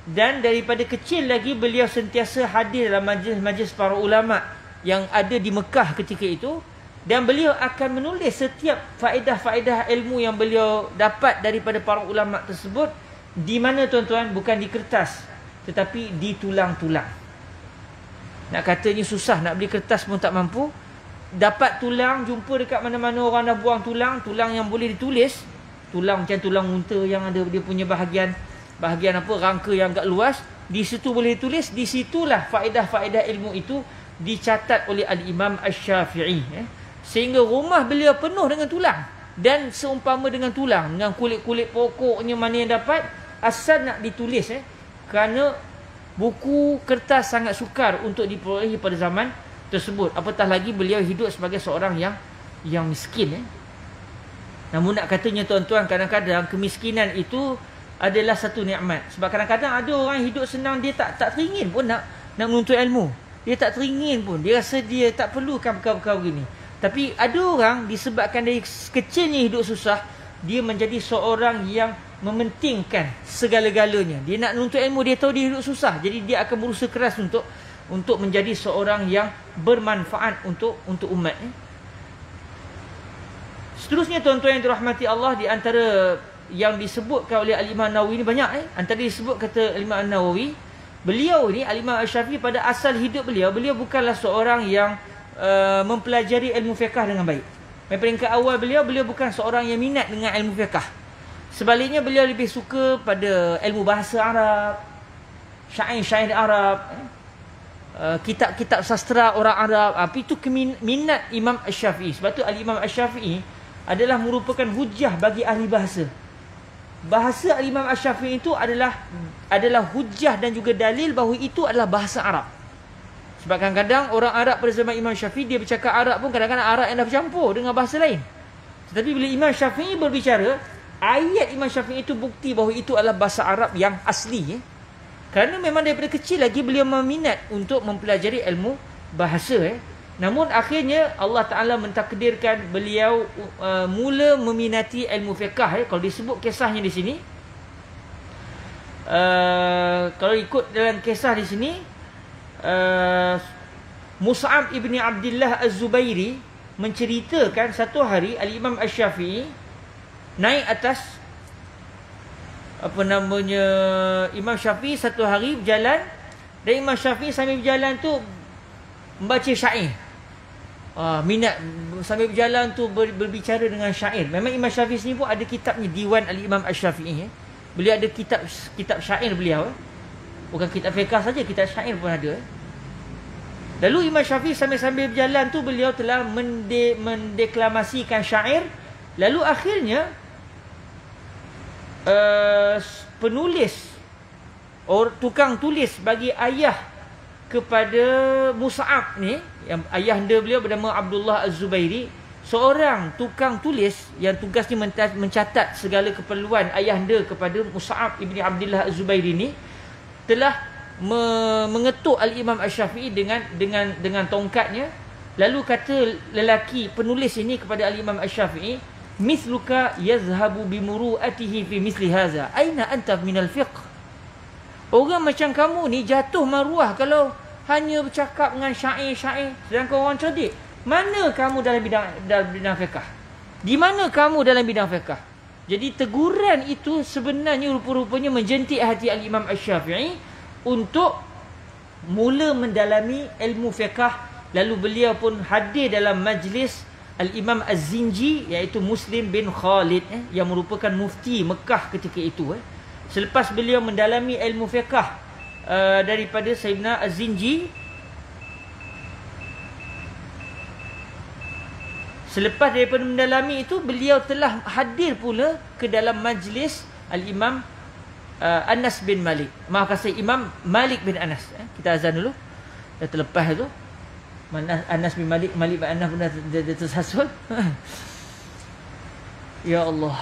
dan daripada kecil lagi beliau sentiasa hadir dalam majlis-majlis para ulama yang ada di Mekah ketika itu, dan beliau akan menulis setiap faedah-faedah ilmu yang beliau dapat daripada para ulama tersebut. Di mana tuan-tuan? Bukan di kertas, tetapi di tulang-tulang. Nak katanya susah, nak beli kertas pun tak mampu. Dapat tulang, jumpa dekat mana-mana orang dah buang tulang yang boleh ditulis. Tulang macam tulang unta yang ada dia punya bahagian rangka yang agak luas. Di situ boleh ditulis. Di situlah faedah-faedah ilmu itu dicatat oleh Al-Imam Asy-Syafi'i. Sehingga rumah beliau penuh dengan tulang. Dan seumpama dengan tulang, dengan kulit-kulit pokoknya mana yang dapat, asal nak ditulis. Kerana buku kertas sangat sukar untuk diperolehi pada zaman tersebut. Apatah lagi beliau hidup sebagai seorang yang miskin. Namun nak katanya tuan-tuan, kadang-kadang kemiskinan itu adalah satu nikmat. Sebab kadang-kadang ada orang hidup senang, dia tak teringin pun nak menuntut ilmu. Dia tak teringin pun, dia rasa dia tak perlukan perkara-perkara begini. Tapi ada orang disebabkan dari kecilnya hidup susah, dia menjadi seorang yang mementingkan segala-galanya. Dia nak menuntut ilmu, dia tahu dia hidup susah, jadi dia akan berusaha keras untuk menjadi seorang yang bermanfaat untuk umat. Seterusnya tuan-tuan yang dirahmati Allah, di antara yang disebutkan oleh Al-Imam Nawawi ini banyak. Antara disebut, kata Al-Imam Nawawi, beliau ni Al-Imam Asy-Syafi'i pada asal hidup beliau bukanlah seorang yang mempelajari ilmu fiqh dengan baik. Pada peringkat awal beliau bukan seorang yang minat dengan ilmu fiqh. Sebaliknya beliau lebih suka pada ilmu bahasa Arab, syair-syair Arab, kitab-kitab sastra orang Arab. Itu minat Imam Asy-Syafi'i. Sebab tu Al-Imam Asy-Syafi'i adalah merupakan hujah bagi ahli bahasa. Bahasa Al-Imam Asy-Syafi'i itu adalah hujah dan juga dalil bahawa itu adalah bahasa Arab. Sebab kadang-kadang orang Arab pada zaman Imam Syafi'i, dia bercakap Arab pun kadang-kadang Arab yang dah bercampur dengan bahasa lain. Tetapi bila Imam Syafi'i berbicara, ayat Imam Syafi'i itu bukti bahawa itu adalah bahasa Arab yang asli. Kerana memang daripada kecil lagi beliau meminat untuk mempelajari ilmu bahasa. Namun akhirnya Allah Ta'ala mentakdirkan beliau mula meminati ilmu fiqh. Kalau disebut kisahnya di sini, kalau ikut dalam kisah di sini, Mus'ab ibni Abdullah Az-Zubairi menceritakan satu hari Al-Imam Asy-Syafi'i naik atas Imam Syafi'i satu hari berjalan, dan Imam Syafi'i sambil berjalan tu membaca syair. Minat sambil berjalan tu berbicara dengan syair. Memang Imam Syafi'i sini pun ada kitabnya, Diwan Al-Imam Asy-Syafi'i. Beliau ada kitab syair beliau. Bukan kitab fiqh saja, kitab syair pun ada. Lalu Imam Syafi'i sambil berjalan tu beliau telah mendeklamasikan syair. Lalu akhirnya penulis tukang tulis bagi ayah kepada Mus'ab ni, yang ayahanda beliau bernama Abdullah Az-Zubairi, seorang tukang tulis yang tugasnya mencatat segala keperluan ayahanda kepada Mus'ab ibni Abdullah Az-Zubairi ni, telah mengetuk Al-Imam Asy-Syafi'i dengan tongkatnya. Lalu kata lelaki penulis ini kepada Al-Imam Asy-Syafi'i, "Mithluka yazhabu bimuru'atihi fi misli hadza. Aina anta minal fiqh?" Orang macam kamu ni jatuh maruah kalau hanya bercakap dengan syair-syair, sedangkan orang cerdik. Mana kamu dalam bidang fiqh? Di mana kamu dalam bidang fiqh? Jadi teguran itu sebenarnya rupa-rupanya menjentik hati Al-Imam Asy-Syafi'i untuk mula mendalami ilmu fiqh. Lalu beliau pun hadir dalam majlis Al-Imam Az-Zinji, iaitu Muslim bin Khalid, yang merupakan mufti Mekah ketika itu. Selepas beliau mendalami ilmu fiqh daripada Sayyidina Az-Zinji, selepas daripada mendalami itu, beliau telah hadir pula ke dalam majlis Al-Imam Anas bin Malik. Maaf kasih, Imam Malik bin Anas. Kita azan dulu. Dah terlepas tu. Anas bin Malik, Malik bin Anas pun dah tersasul. Ya Allah.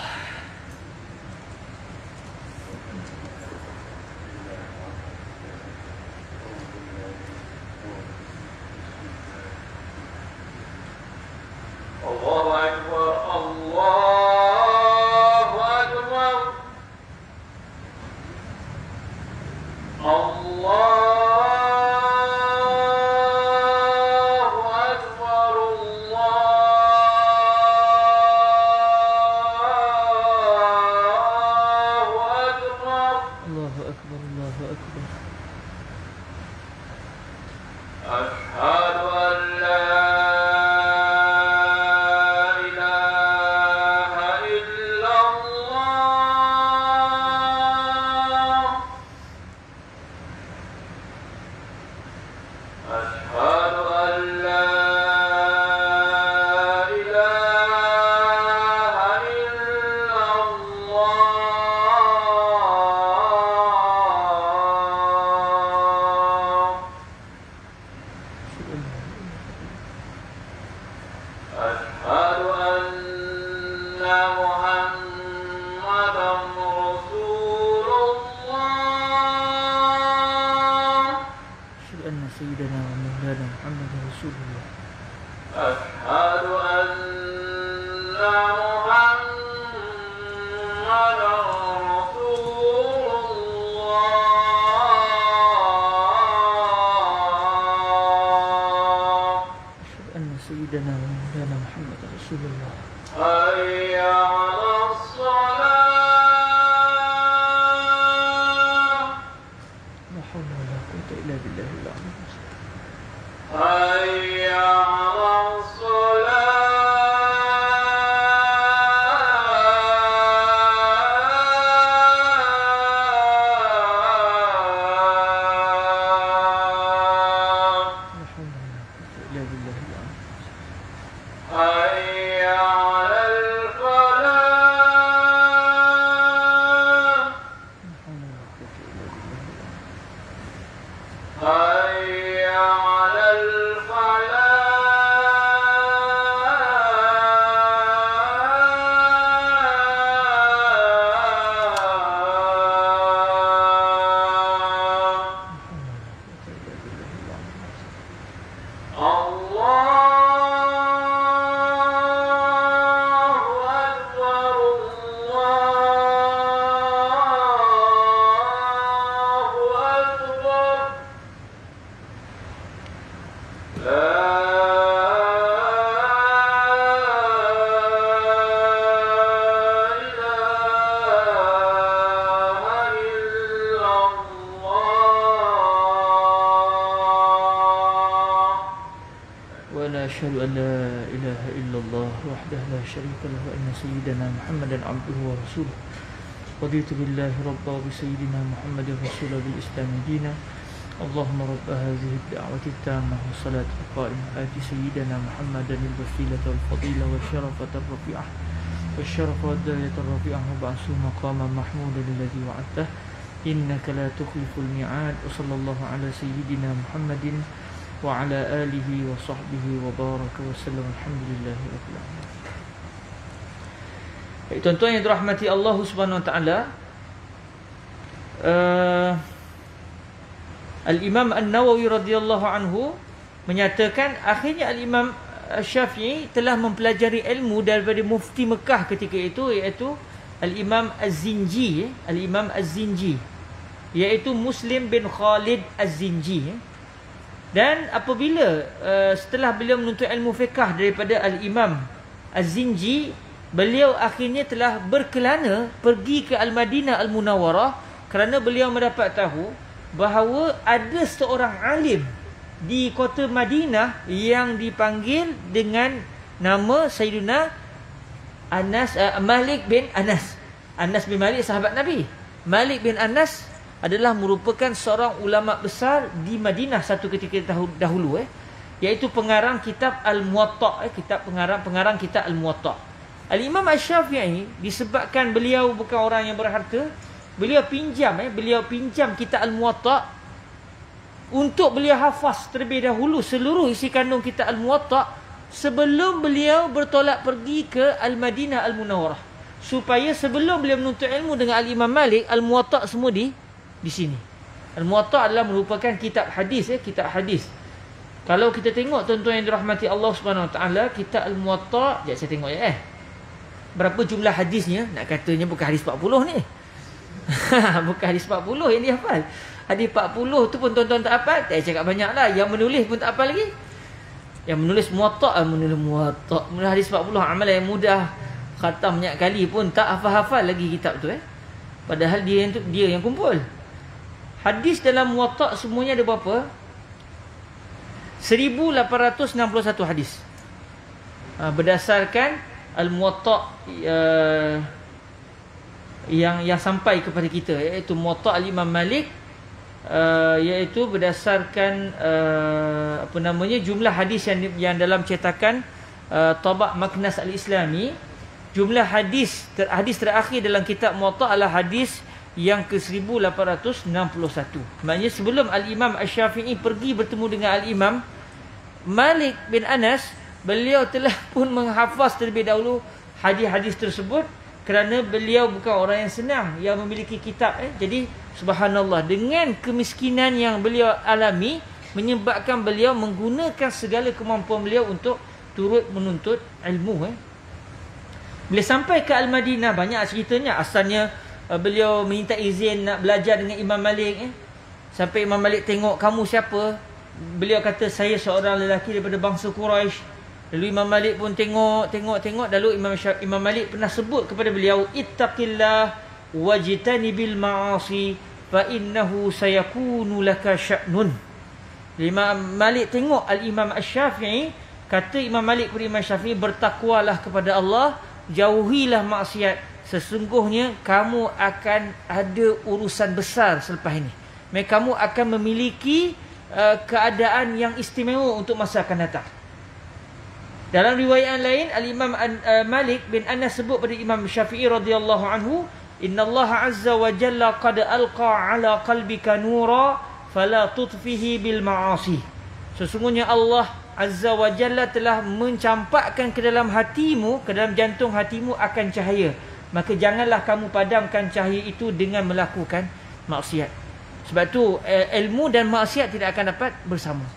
Allahu Akbar, Allahu Akbar, Allah. أشهد أن لا إله إلا الله وحده لا شريك له وأن سيدنا محمدا عبده ورسوله رضيت بالله ربا وبسيدنا محمد رسولا بالإسلام دينا اللهم رب هذه الدعوة التامة والصلاة القائمة آت سيدنا محمدا الوسيلة والفضيلة والشرفة الرفيعة والشرف والدرجة الرفيعة وابعثه مقاما محمودا الذي وعدته innaka la tukhliful mi'ad. Wa sallallahu ala sayyidina Muhammadin wa ala alihi wa sahbihi wa baraka wa sallam. Alhamdulillahi rabbil alamin. Baik, tuan-tuan yang dirahmati Allah Subhanahu wa taala, Al-Imam An-Nawawi radhiyallahu anhu menyatakan akhirnya Al-Imam Syafi'i telah mempelajari ilmu daripada mufti Mekah ketika itu, iaitu Al-Imam Az-Zinji, Al-Imam Az-Zinji, iaitu Muslim bin Khalid Az-Zinji. Dan apabila setelah beliau menuntut ilmu fiqh daripada Al-Imam Az-Zinji, beliau akhirnya telah berkelana pergi ke Al-Madinah Al-Munawwarah kerana beliau mendapat tahu bahawa ada seorang alim di kota Madinah yang dipanggil dengan nama Sayyidina Anas, Malik bin Anas. Anas bin Malik sahabat Nabi. Malik bin Anas adalah merupakan seorang ulama besar di Madinah satu ketika dahulu, iaitu pengarang kitab Al-Muwatta', pengarang kitab Al-Muwatta'. Al-Imam Asy-Syafi'i disebabkan beliau bukan orang yang berharta, beliau pinjam kitab Al-Muwatta' untuk beliau hafaz terlebih dahulu seluruh isi kandung kitab Al-Muwatta' sebelum beliau bertolak pergi ke Al-Madinah Al-Munawwarah, supaya sebelum beliau menuntut ilmu dengan Al-Imam Malik, Al-Muwatta' semua di sini. Al-Muwatta' adalah merupakan kitab hadis, kitab hadis. Kalau kita tengok tuan-tuan yang dirahmati Allah Subhanahu Wa Taala, kitab Al-Muwatta', jap saya tengok berapa jumlah hadisnya? Nak katanya bukan hadis 40 ni. Bukan hadis 40 yang dia hafal. Hadis 40 tu pun tuan-tuan tak hafal. Tak cakap banyak lah. Yang menulis pun tak hafal lagi. Yang menulis Muwatta', menulis hadis 40, amalan yang mudah, khatam banyak kali pun tak hafal-hafal lagi kitab tu. Padahal dia yang kumpul. Hadis dalam Muwatta' semuanya ada berapa? 1861 hadis. Berdasarkan Al-Muwatta' yang sampai kepada kita, iaitu Muwatta' Al-Imam Malik, iaitu berdasarkan jumlah hadis yang dalam cetakan Tabaq Maknas Al-Islami. Jumlah hadis terakhir dalam kitab Muwatta' adalah hadis yang ke-1861. Maknanya sebelum Al-Imam Asy-Syafi'i pergi bertemu dengan Al-Imam Malik bin Anas, beliau telah pun menghafaz terlebih dahulu hadis-hadis tersebut, kerana beliau bukan orang yang senang yang memiliki kitab. Jadi subhanallah, dengan kemiskinan yang beliau alami menyebabkan beliau menggunakan segala kemampuan beliau untuk turut menuntut ilmu. Bila sampai ke Al-Madinah, banyak ceritanya. Asalnya beliau minta izin nak belajar dengan Imam Malik. Sampai Imam Malik tengok, kamu siapa? Beliau kata, saya seorang lelaki daripada bangsa Quraisy. Lalu Imam Malik pun tengok. Lalu Imam Malik pernah sebut kepada beliau, ittaqillah wajtanibil ma'asi fa innahu sayakunu laka sya'nun. Imam Malik tengok Al-Imam Asy-Syafi'i, kata Imam Malik kepada Imam Syafi'i, bertakwalah kepada Allah, jauhilah maksiat, sesungguhnya kamu akan ada urusan besar selepas ini. Kamu akan memiliki keadaan yang istimewa untuk masa akan datang. Dalam riwayat lain, Al-Imam Malik bin Anas sebut pada Imam Syafi'i radhiyallahu anhu, innallaha azza wa jalla qad alqa ala qalbika nura fala tutfihi bil ma'asi. Sesungguhnya Allah azza wa jalla telah mencampakkan ke dalam hatimu, ke dalam jantung hatimu akan cahaya, maka janganlah kamu padamkan cahaya itu dengan melakukan maksiat. Sebab tu ilmu dan maksiat tidak akan dapat bersama.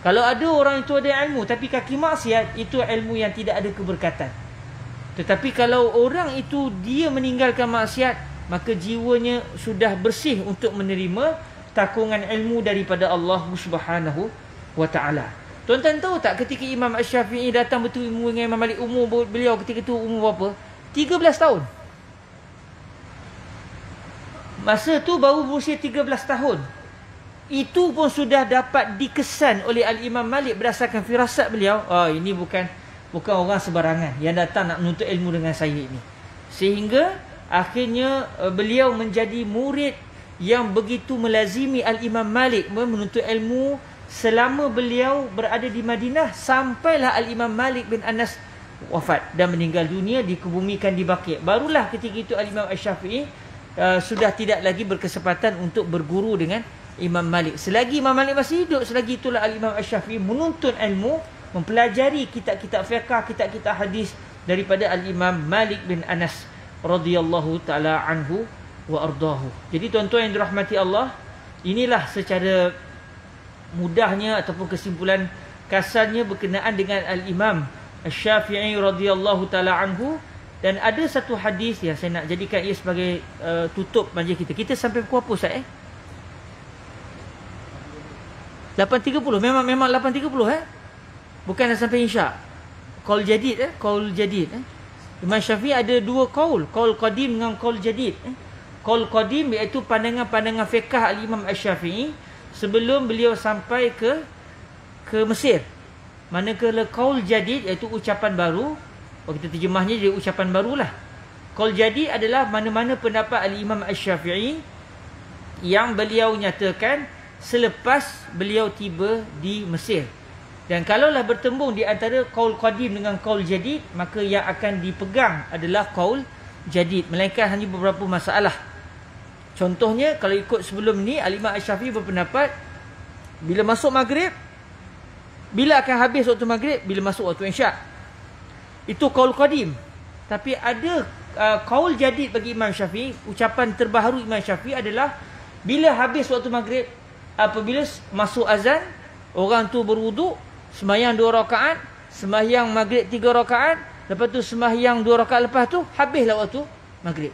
Kalau ada orang itu ada ilmu tapi kaki maksiat, itu ilmu yang tidak ada keberkatan. Tetapi kalau orang itu dia meninggalkan maksiat, maka jiwanya sudah bersih untuk menerima takungan ilmu daripada Allah Subhanahu wa taala. Tuan-tuan tahu tak, ketika Imam Asy-Syafi'i datang bertemu dengan Imam Malik, umur beliau ketika itu umur berapa? 13 tahun. Masa tu baru berusia 13 tahun. Itu pun sudah dapat dikesan oleh Al-Imam Malik berdasarkan firasat beliau. Ini bukan orang sebarangan yang datang nak menuntut ilmu dengan saya ini. Sehingga akhirnya beliau menjadi murid yang begitu melazimi Al-Imam Malik menuntut ilmu selama beliau berada di Madinah, sampailah Al-Imam Malik bin Anas wafat dan meninggal dunia, dikebumikan di Baqi'. Barulah ketika itu Al-Imam Asy-Syafi'i sudah tidak lagi berkesempatan untuk berguru dengan Imam Malik. Selagi Imam Malik masih hidup, selagi itulah Al-Imam Asy-Syafi'i menuntut ilmu, mempelajari kitab-kitab fiqh, kitab-kitab hadis daripada Al-Imam Malik bin Anas radhiyallahu taala anhu wa ardahu. Jadi tuan-tuan yang dirahmati Allah, inilah secara mudahnya ataupun kesimpulan kasarnya berkenaan dengan Al-Imam Asy-Syafi'i radhiyallahu taala anhu. Dan ada satu hadis yang saya nak jadikan ia sebagai tutup majlis kita. Kita sampai pukul apa Ustaz 8.30. Memang 8.30 Bukan dah sampai Isyak. Qaul jadid qaul jadid Imam Syafi'i ada dua qaul qadim dengan qaul jadid. Qaul qadim iaitu pandangan-pandangan fiqh Al-Imam Asy-Syafi'i sebelum beliau sampai ke Mesir. Manakala qaul jadid iaitu ucapan baru, kita terjemahnya jadi ucapan barulah. Qaul jadid adalah mana-mana pendapat Al-Imam Asy-Syafi'i yang beliau nyatakan selepas beliau tiba di Mesir. Dan kalaulah bertembung di antara qaul qadim dengan qaul jadid, maka yang akan dipegang adalah qaul jadid, melainkan hanya beberapa masalah. Contohnya, kalau ikut sebelum ni, Al-Imam Asy-Syafi'i berpendapat bila masuk maghrib, bila akan habis waktu maghrib, bila masuk waktu isyak. Itu qaul qadim. Tapi ada qaul jadid bagi Imam Syafi'i. Ucapan terbaharu Imam Syafi'i adalah bila habis waktu maghrib, apabila masuk azan, orang tu berwuduk, sembahyang 2 rakaat, sembahyang maghrib 3 rakaat, lepas tu sembahyang 2 rakaat lepas tu habislah waktu maghrib.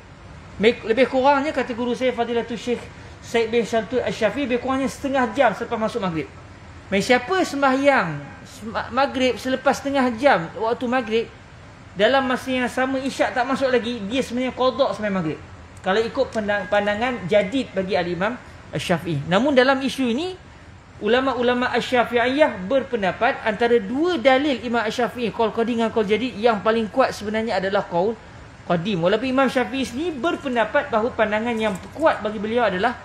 Lebih kurangnya kata guru saya Fadilatul Syekh Said bin Syaltul Asy-Syafi'i, lebih kurangnya setengah jam selepas masuk maghrib. Siapa sembahyang maghrib selepas setengah jam waktu maghrib, dalam masa yang sama isyak tak masuk lagi, dia sebenarnya qada sembahyang maghrib. Kalau ikut pandangan jadid bagi Al-Imam Asy-Syafi'i. Namun dalam isu ini, ulama-ulama Asy-Syafi'iyah berpendapat antara dua dalil Imam Asy-Syafi'i, qaul qadim dan qaul jadid, yang paling kuat sebenarnya adalah qaul qadim. Walaupun Imam Syafi'i sendiri berpendapat bahawa pandangan yang kuat bagi beliau adalah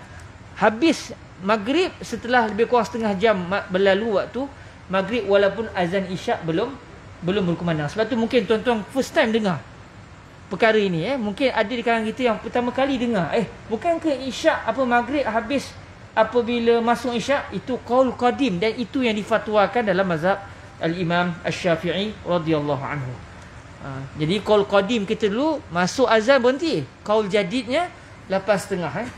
habis maghrib setelah lebih kurang setengah jam berlalu waktu maghrib, walaupun azan isyak belum berkumandang. Sebab tu mungkin tuan-tuan first time dengar perkara ini. Mungkin ada di kalangan kita yang pertama kali dengar. Bukankah isyak maghrib habis apabila masuk isyak? Itu qaul qadim, dan itu yang difatwakan dalam mazhab Al-Imam Asy-Syafi'i radhiyallahu anhu. Jadi qaul qadim kita dulu masuk azan berhenti. Qaul jadidnya 8.30.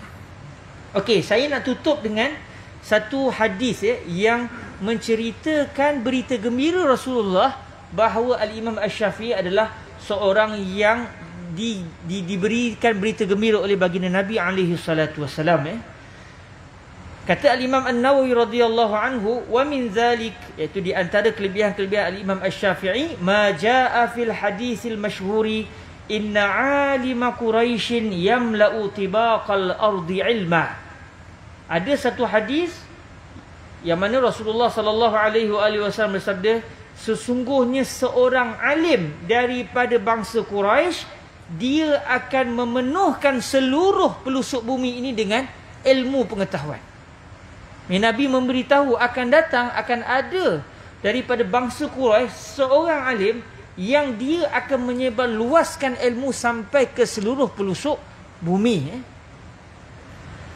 Okey, saya nak tutup dengan satu hadis yang menceritakan berita gembira Rasulullah bahawa Al-Imam Asy-Syafi'i adalah seorang yang diberikan berita gembira oleh baginda Nabi alaihi salatu wasalam. Kata Al-Imam An-Nawawi radhiyallahu anhu, wa min zalik, iaitu di antara kelebihan-kelebihan Al-Imam Asy-Syafi'i, ma jaa fil haditsil masyhuri inna alima Quraisyin yamla'u tibaqal ardi ilma. Ada satu hadis yang mana Rasulullah sallallahu alaihi wasallam bersabda, sesungguhnya seorang alim daripada bangsa Quraisy, dia akan memenuhkan seluruh pelusuk bumi ini dengan ilmu pengetahuan. Nabi memberitahu akan ada daripada bangsa Quraisy seorang alim yang dia akan menyebar luaskan ilmu sampai ke seluruh pelusuk bumi.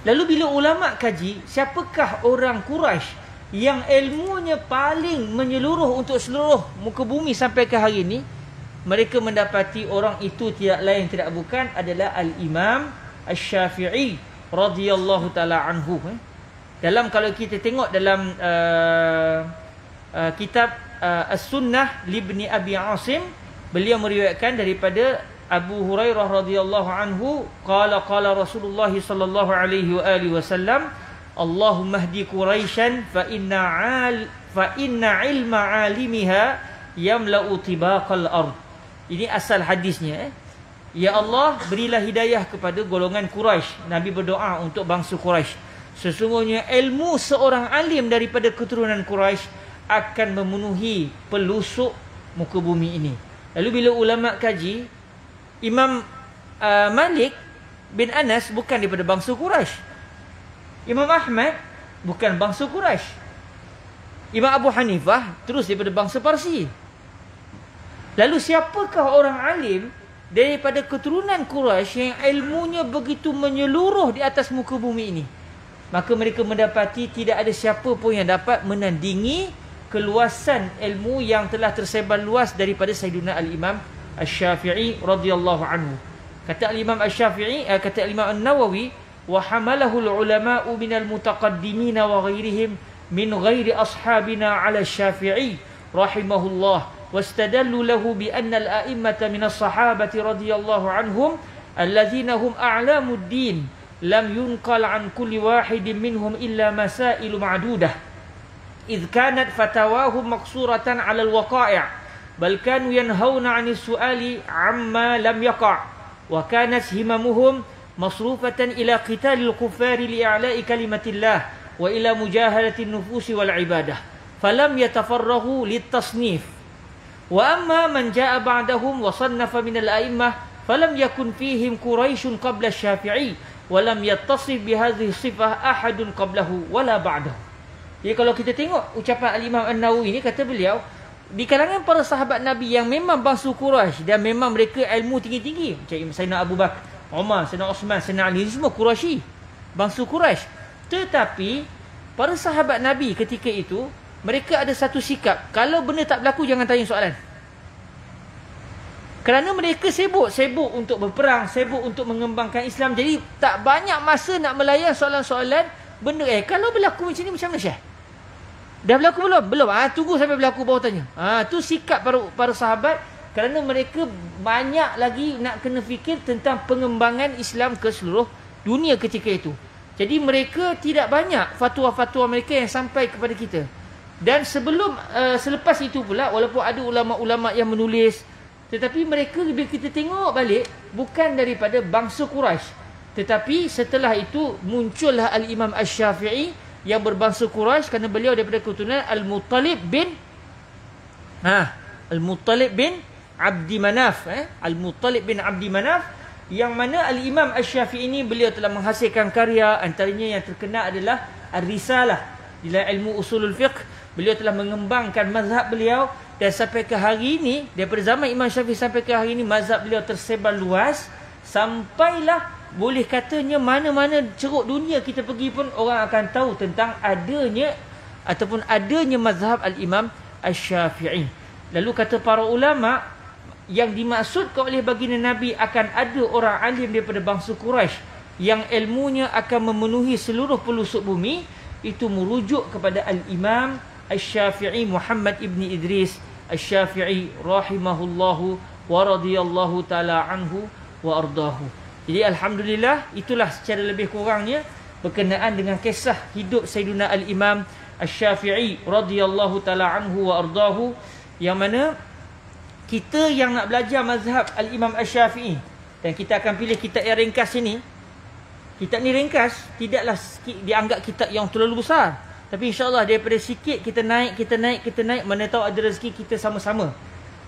Lalu bila ulama kaji, siapakah orang Quraisy yang ilmunya paling menyeluruh untuk seluruh muka bumi sampai ke hari ini? Mereka mendapati orang itu tidak lain tidak bukan adalah Al-Imam Asy-Syafi'i radhiyallahu taala anhu. Dalam, kalau kita tengok dalam kitab As-Sunnah Libni Abi Asim, beliau meriwayatkan daripada Abu Hurairah radhiyallahu anhu, qala Rasulullah sallallahu alaihi wasallam, Allahumma hdi Quraisyan fa inna ilma alimiha yamla'u tibaqal ard. Ini asal hadisnya. Ya Allah, berilah hidayah kepada golongan Quraisy. Nabi berdoa untuk bangsa Quraisy. Sesungguhnya ilmu seorang alim daripada keturunan Quraisy akan memenuhi pelusuk muka bumi ini. Lalu bila ulama kaji, Imam Malik bin Anas bukan daripada bangsa Quraisy. Imam Ahmad bukan bangsa Quraisy. Imam Abu Hanifah terus daripada bangsa Parsi. Lalu siapakah orang alim daripada keturunan Quraisy yang ilmunya begitu menyeluruh di atas muka bumi ini. Maka mereka mendapati tidak ada siapa pun yang dapat menandingi keluasan ilmu yang telah tersebar luas daripada Sayyidina Al-Imam Asy-Syafi'i radhiyallahu anhu. Kata Al-Imam Asy-Syafi'i, kata Al-Imam An-Nawawi, wa hamalahu al-ulama'u minal mutaqaddimin wa ghairihim min ghairi ashabina 'ala Asy-Syafi'i rahimahullah, wastadallu lahu bi anna al-a'immata min as-sahabati radhiyallahu anhum alladhina hum a'lamud din lam yunqal 'an kulli wahidin minhum illa masailu ma'dudah idh kanat fatawahum maqsuratan 'ala al-waqa'i' bal kanu yanhauna 'anis su'ali 'amma lam yaqa' wa kanat himamuhum masrufatan ila qitalil kuffari li'a'la'i kalimatillah wa ila mujahadatin nufusi wal ibadah falam yatafarrahu litasnif. Wa amma man jaa ba'dahum wa sannafa min al-a'immah falam yakun fihim Quraisyun qabla Asy-Syafi'i wa lam yattasif bi hadhihi sifah ahadun qablahu wala ba'dahu. Jadi kalau kita tengok ucapan Al-Imam An-Nawawi ini, kata beliau, di kalangan para sahabat Nabi yang memang bangsa Quraisy dan memang mereka ilmu tinggi-tinggi, macam Sayyidina Abu Bakar, Umar, Sayyidina Osman, Sayyidina Ali, semua Quraisy, bangsa Quraisy. Tetapi para sahabat Nabi ketika itu, mereka ada satu sikap, kalau benda tak berlaku jangan tanya soalan. Kerana mereka sibuk untuk berperang, sibuk untuk mengembangkan Islam. Jadi tak banyak masa nak melayan soalan-soalan benda. Kalau berlaku macam ni macam mana Syekh? Dah berlaku belum? Belum. Tunggu sampai berlaku baru tanya. Tu sikap para sahabat, kerana mereka banyak lagi nak kena fikir tentang pengembangan Islam ke seluruh dunia ketika itu. Jadi mereka tidak banyak fatwa-fatwa mereka yang sampai kepada kita. Dan selepas itu pula, walaupun ada ulama-ulama yang menulis, tetapi mereka bila kita tengok balik, bukan daripada bangsa Quraisy. Tetapi setelah itu muncullah Al-Imam Asy-Syafi'i yang berbangsa Quraisy, kerana beliau daripada keturunan Al-Muttalib bin Abdi Manaf. Al-Muttalib bin Abdi Manaf, yang mana Al-Imam Asy-Syafi'i ini beliau telah menghasilkan karya, antaranya yang terkenal adalah Ar-Risalah dalam ilmu usulul fiqh. Beliau telah mengembangkan mazhab beliau, dan sampai ke hari ini, daripada zaman Imam Syafi'i sampai ke hari ini, mazhab beliau tersebar luas, sampailah boleh katanya mana-mana ceruk dunia kita pergi pun orang akan tahu tentang adanya mazhab Al-Imam Asy-Syafi'i. Lalu kata para ulama, yang dimaksudkan oleh baginda Nabi akan ada orang alim daripada bangsa Quraisy yang ilmunya akan memenuhi seluruh pelosok bumi, itu merujuk kepada Al-Imam Asy-Syafi'i Muhammad ibn Idris Asy-Syafi'i rahimahullahu wa radhiyallahu ta'ala anhu wa ardahu. Jadi alhamdulillah, itulah secara lebih kurangnya berkenaan dengan kisah hidup Sayyidina Al-Imam Asy-Syafi'i radhiyallahu ta'ala anhu wa ardahu, yang mana kita yang nak belajar mazhab Al-Imam Asy-Syafi'i, dan kita akan pilih kitab yang ringkas ini. Kitab ni ringkas, tidaklah dianggap kitab yang terlalu besar, tapi insyaAllah daripada sikit kita naik, mana tahu ada rezeki kita sama-sama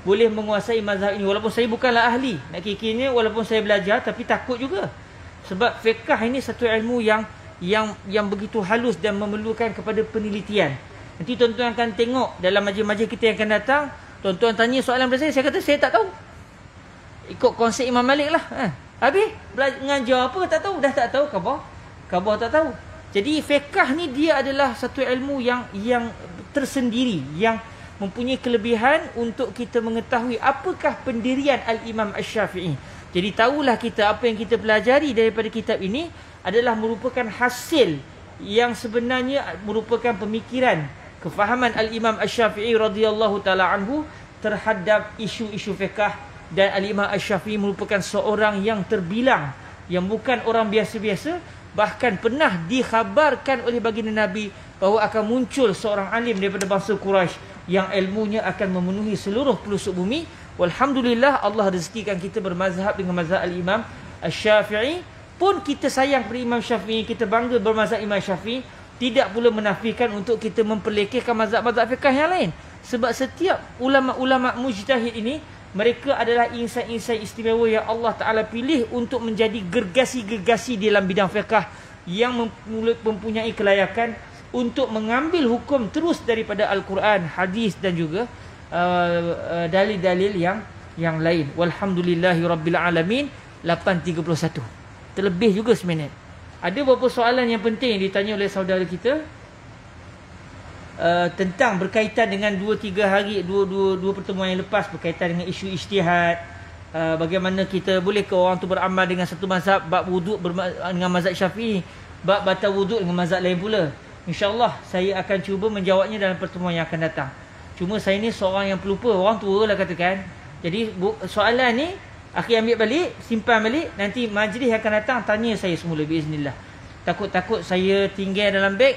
boleh menguasai mazhab ini. Walaupun saya bukanlah ahli, nak kira-kiranya walaupun saya belajar, tapi takut juga. Sebab fiqh ini satu ilmu yang begitu halus dan memerlukan kepada penelitian. Nanti tuan-tuan akan tengok dalam majlis-majlis kita yang akan datang, tuan-tuan tanya soalan pada saya kata saya tak tahu. Ikut konsep Imam Malik lah. Habis mengajar apa tak tahu, dah tak tahu, khabar tak tahu. Jadi fiqh ni dia adalah satu ilmu yang tersendiri, yang mempunyai kelebihan untuk kita mengetahui apakah pendirian Al-Imam Asy-Syafi'i. Jadi tahulah kita apa yang kita pelajari daripada kitab ini adalah merupakan hasil yang sebenarnya merupakan pemikiran, kefahaman Al-Imam Asy-Syafi'i radhiyallahu ta'ala anhu terhadap isu-isu fiqh. Dan Al-Imam Asy-Syafi'i merupakan seorang yang terbilang, yang bukan orang biasa-biasa. Bahkan pernah dikhabarkan oleh baginda Nabi bahawa akan muncul seorang alim daripada bangsa Quraisy yang ilmunya akan memenuhi seluruh pelosok bumi. Walhamdulillah, Allah rezekikan kita bermazhab dengan mazhab Al-Imam Asy-Syafi'i. Pun kita sayang kepada Imam Syafi'i, kita bangga bermazhab Imam Syafi'i, tidak pula menafikan untuk kita memperlekehkan mazhab-mazhab fiqh yang lain. Sebab setiap ulama-ulama mujtahid ini, mereka adalah insan-insan istimewa yang Allah Ta'ala pilih untuk menjadi gergasi-gergasi dalam bidang fiqh, yang mempunyai kelayakan untuk mengambil hukum terus daripada Al-Quran, hadis dan juga dalil-dalil yang lain. Walhamdulillahirabbil alamin 8.31. Terlebih juga seminit. Ada beberapa soalan yang penting yang ditanya oleh saudara kita tentang berkaitan dengan 2-3 hari dua pertemuan yang lepas berkaitan dengan isu ijtihad. Bagaimana kita boleh ke orang tu beramal dengan satu mazhab, bab wuduk dengan mazhab Syafi'i, bab batal wuduk dengan mazhab lain pula. InsyaAllah saya akan cuba menjawabnya dalam pertemuan yang akan datang. Cuma saya ni seorang yang pelupa, orang tua lah katakan. Jadi soalan ni akhi ambil balik, simpan balik, nanti majlis akan datang tanya saya semula biiznillah. Takut-takut saya tinggal dalam beg,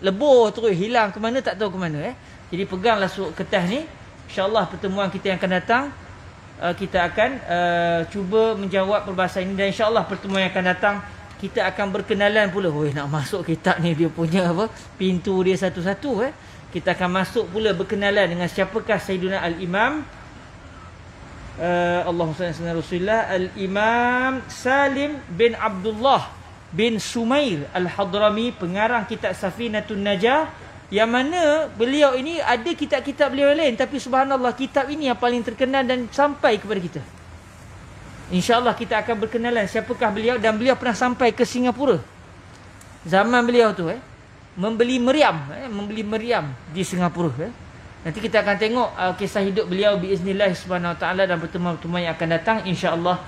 lebur terus, hilang ke mana tak tahu ke mana. Jadi peganglah kertas ni. InsyaAllah pertemuan kita yang akan datang, kita akan cuba menjawab perbahasan ini. Dan insyaAllah pertemuan yang akan datang, kita akan berkenalan pula. Nak masuk kitab ni, dia punya pintu dia satu-satu. Kita akan masuk pula berkenalan dengan siapakah Sayyiduna Al-Imam Allahumma salli ala Rasulillah, Al-Imam Salim bin Abdullah bin Sumair Al-Hadrami, pengarang kitab Safinatun Najah, yang mana beliau ini ada kitab-kitab beliau lain, tapi subhanallah kitab ini yang paling terkenal dan sampai kepada kita. InsyaAllah kita akan berkenalan siapakah beliau, dan beliau pernah sampai ke Singapura zaman beliau tu membeli meriam di Singapura. Nanti kita akan tengok kisah hidup beliau biiznillah subhanahu wa ta'ala dan pertemuan-pertemuan yang akan datang insya-Allah.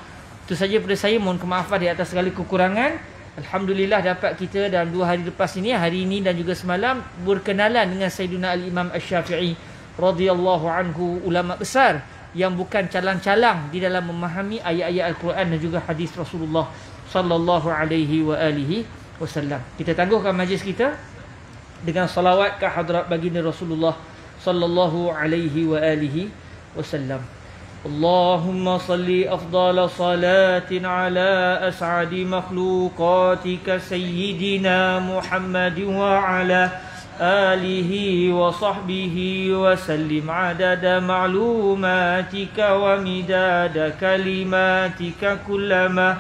Itu saja daripada saya, mohon kemaafan di atas segala kekurangan. Alhamdulillah dapat kita dalam 2 hari lepas ini, hari ini dan juga semalam, berkenalan dengan Sayyiduna Al-Imam Asy-Syafi'i radhiyallahu anhu, ulama besar yang bukan calang-calang di dalam memahami ayat-ayat Al-Quran dan juga hadis Rasulullah sallallahu alaihi wa alihi wasallam. Kita tangguhkan majlis kita dengan salawat ke hadrat baginda Rasulullah sallallahu alaihi wa alihi wasallam. Allahumma salli afdala salatin ala as'adi makhluqatika sayyidina Muhammadin wa ala alihi wa sahbihi wa sallim adada ma'lumatika wa midada kalimatika kullama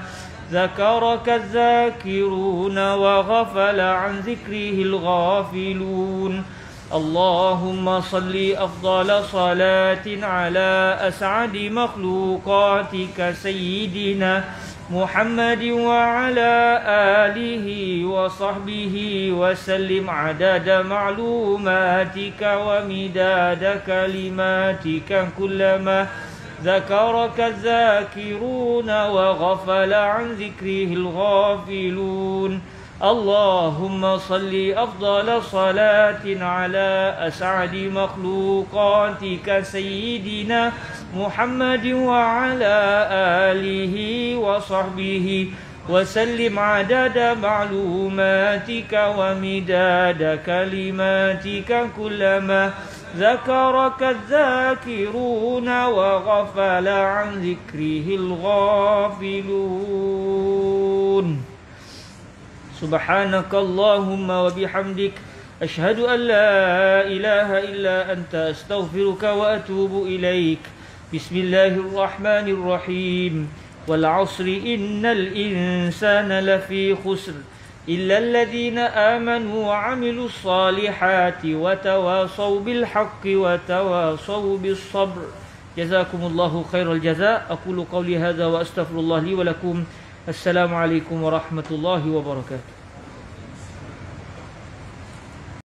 ذكرك الذاكرون وغفل عن ذكره الغافلون. اللهم صل أفضل صلاة على أسعد مخلوقاتك سيدنا محمد وعلى آله وصحبه وسلم عدد معلوماتك ومداد كلماتك كلما ذكرك الذاكرون وغفل عن ذكره الغافلون. اللهم صل أفضل صلاة على أسعد مخلوقاتك سيدنا محمد وعلى آله وصحبه وسلم عدد معلوماتك ومداد كلماتك كلما ذكرك الذاكرون وغفل عن ذكره الغافلون. سبحانك اللهم وبحمدك أشهد أن لا إله إلا أنت أستغفرك وأتوب إليك. بسم الله الرحمن الرحيم. والعصر إن الإنسان لفي خسر إلا الذين آمنوا وعملوا الصالحات وتواصوا بالحق وتواصوا بالصبر. جزاكم الله خير الجزاء. أقول قولي هذا وأستغفر الله لي ولكم. السلام عليكم ورحمة الله وبركاته.